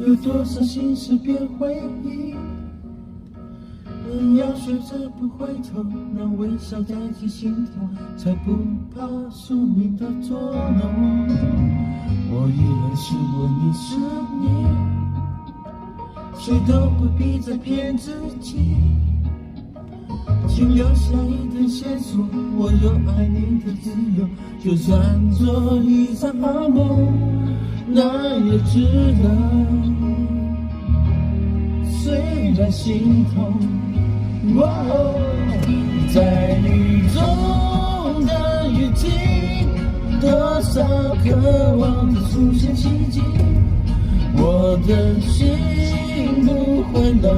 有多少心事别回忆，人要学着不回头，让微笑代替心痛，才不怕宿命的捉弄。我依然是我，你是你，谁都不必再骗自己，请留下一点线索，我有爱你的自由，就算做一场好梦，那也值得。虽然心痛，在雨中的雨季，多少渴望着出现奇迹，我的心不会冷，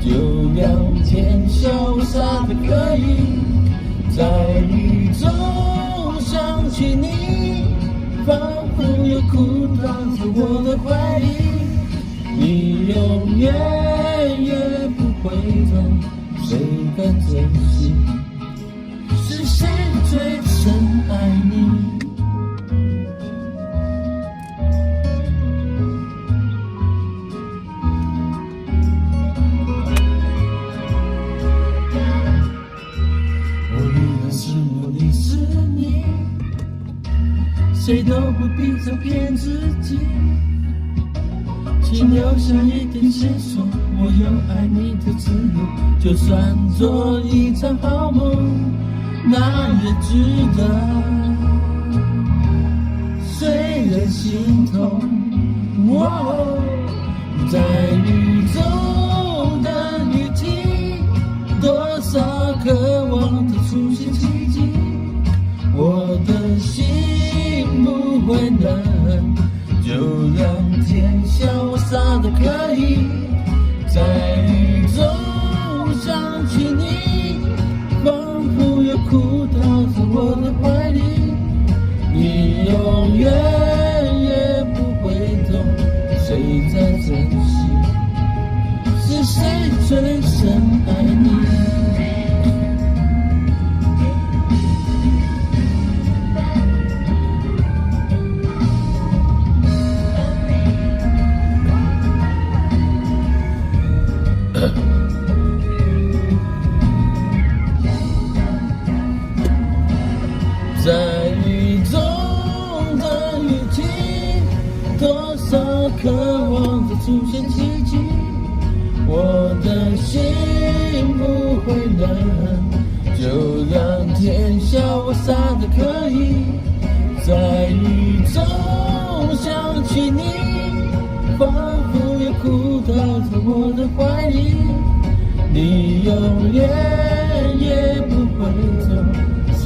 就两天潇洒的可以，在雨中想起你，仿佛有哭挡在我的怀里，你永远也不回头，谁敢珍惜？是谁最深爱你？我依然是我，你是你，谁都不必再骗自己。请留下一点线索，我有爱你的自由，就算做一场好梦，那也值得。虽然心痛，在宇宙的雨季，多少渴望的出现奇迹，我的心不会冷，就让天笑我傻的可以，在雨中想起你，仿佛又哭倒在我的怀里，你永远也不会懂谁在珍惜，是谁最深爱你。在雨中的雨季，多少渴望着出现奇迹，我的心不会冷，就让天笑我傻的可以，在雨中想起你，仿佛又哭倒在我的怀里，你永远也不会走，谁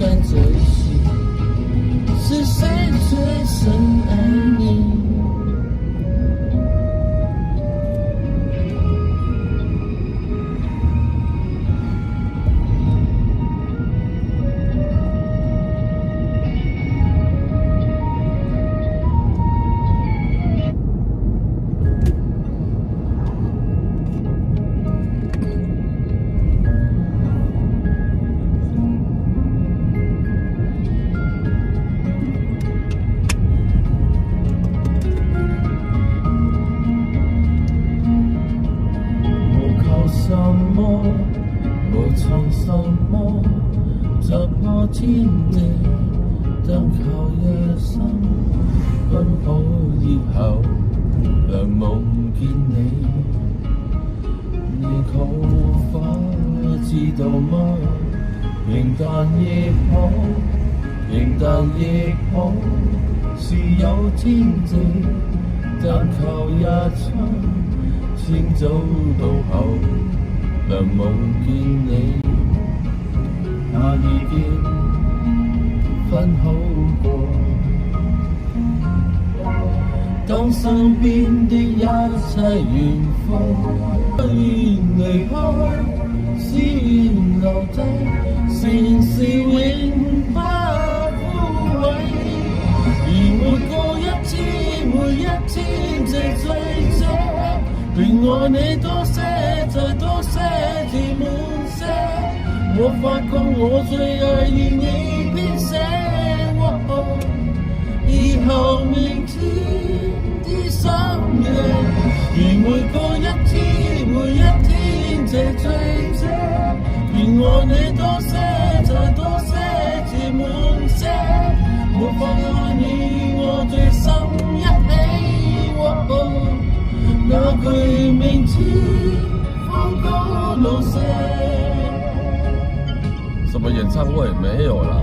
该珍惜，是谁最深爱你。什麼？我唱什麼？突破天地，單靠一生，奔跑以後，能夢見你。你可否知道嗎？平淡亦好，平淡亦好，是有天地，單靠一生。先走到後，能夢見你，那已經分好過。當身邊的一切遠方，不願離開，只願留低，善事永不枯萎。而每個一天，每一天這最真。願愛你多些，再多些，至滿些。我發覺我最愛與你編寫，以後明天的深夜，如每個一天，每一天這最真。願愛你多些，再多些，至滿些。我發覺你我最深一起。那句明知風高路斜，什么演唱会没有啦，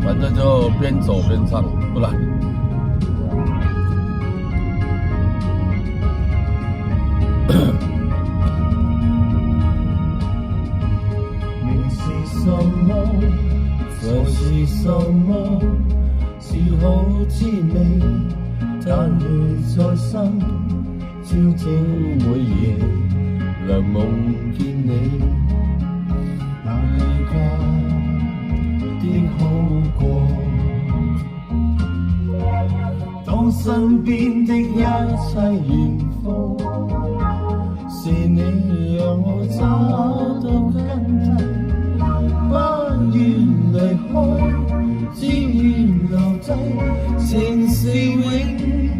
反正就边走边唱，不然。明是什麼，在是什麼，是好滋味。但淚在心，朝朝每夜能夢見你，那離家的好過。當身邊的一切遠方，是你讓我找到根蒂，不願離開，只願留低，前事永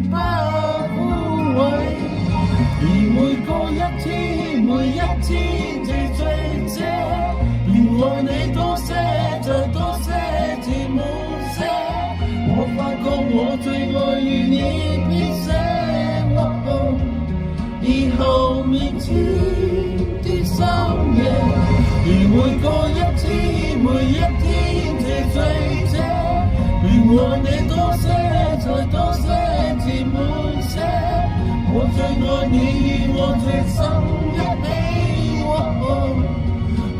不枯萎。而每個一天，每一天最最這，願愛你多些，再多些，至滿。我你多些，再多些，填滿些。我最愛你，與我最深一起。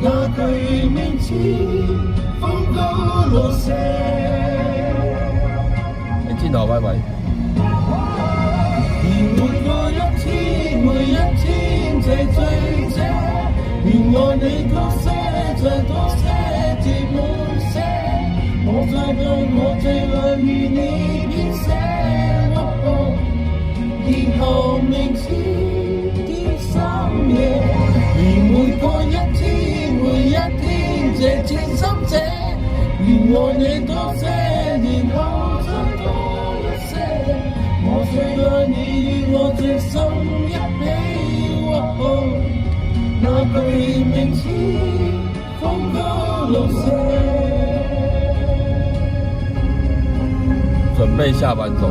那句名字，風高路斜。鏡頭拜拜。每個一天，每一天，這醉者，願我你多些，再多些，填滿些。我最愛，我最愛與你編寫。以後明知的深夜，願每個一天，每一天，這真心者，願我你多些，然後再多一些。我最愛你，與我最深一起。那句名字，風高路斜。準備下班走，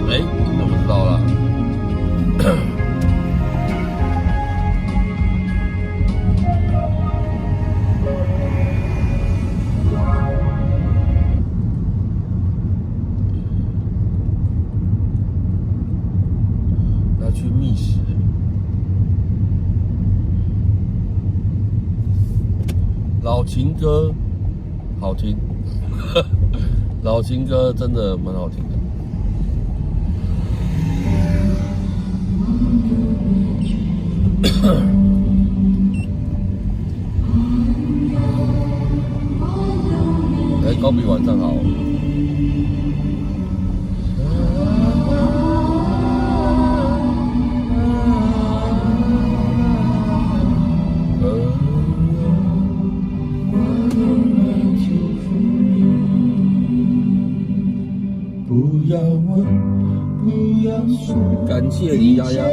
哎，你怎麼知道了？要去觅食。老情歌好听，老情歌真的蛮好听的。哎，高比晚上好。不要问，不要说，感谢你丫丫。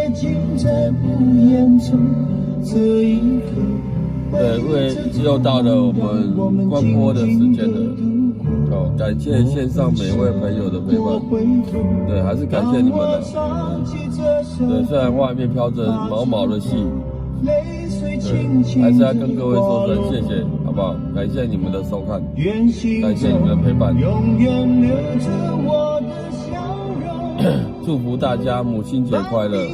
在不言中这一刻。对，因为又到了我们关播的时间了。哦，感谢线上每位朋友的陪伴。对，还是感谢你们的。对，虽然外面飘着毛毛的细雨，对，还是要跟各位说声谢谢，好不好？感谢你们的收看，感谢你们的陪伴。祝福大家母亲节快乐。对，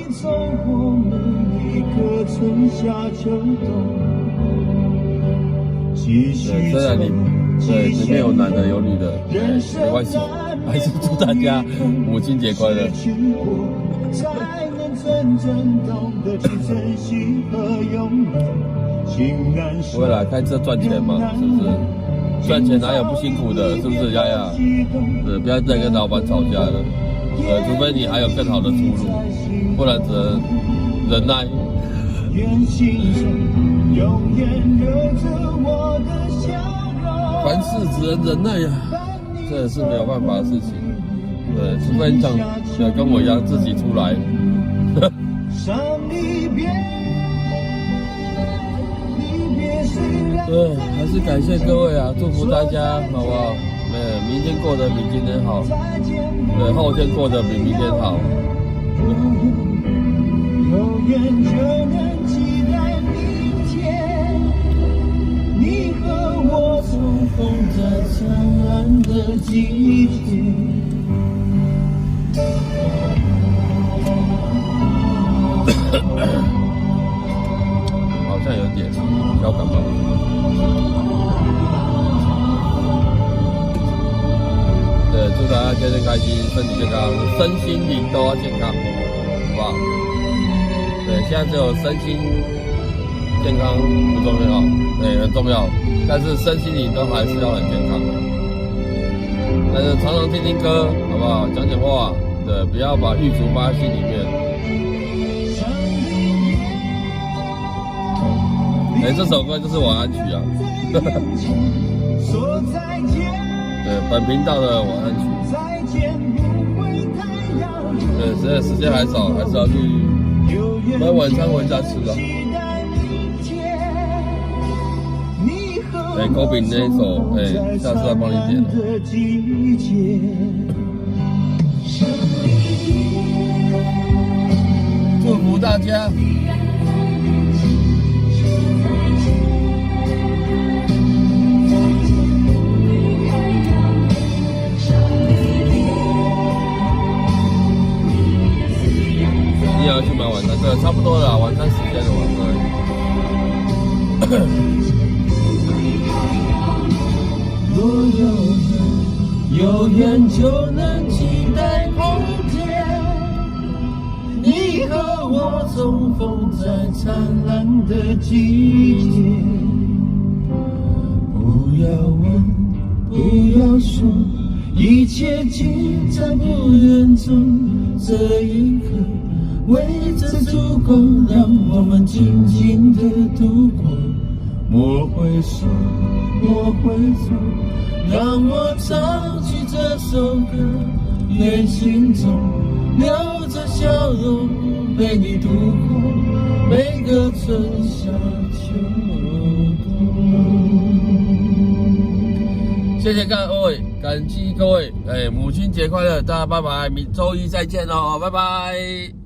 虽然对里面有男的有女的，没关系，还是祝大家母亲节快乐。不会啦，开车赚钱嘛，是不是？赚钱哪有不辛苦的，是不是丫丫？对，不要再跟老板吵架了。除非你还有更好的出路，不然只能忍耐。凡事只能忍耐呀，这也是没有办法的事情。对，除非你想跟我一样自己出来。对，还是感谢各位啊，祝福大家，好不好？明天过得比今天好，对，后天过得比明天好。有缘就能期待明天，你和我重逢在灿烂的季节。好像有点小感冒。对，祝大家天天开心，身体健康，身心灵都要健康，好不好？对，现在只有身心健康不重要，对，很重要，但是身心灵都还是要很健康。但是常常听听歌，好不好？讲讲话，对，不要把欲足放在心里面。这首歌就是晚安曲啊。对，本频道的晚安曲。对，现在时间还早，还是要去买晚餐回家吃了。高饼那一首，下次再帮你点。祝福大家。有缘，有缘就能期待后天。你和我重逢在灿烂的季节。不要问，不要说，一切尽在不言中。这一刻，为这足够让我们静静的度过。莫回首，莫回头，让我唱起这首歌，愿心中留着笑容，陪你度过每个春夏秋冬。谢谢各位，感激各位，母亲节快乐，大家拜拜，周一再见喽，拜拜。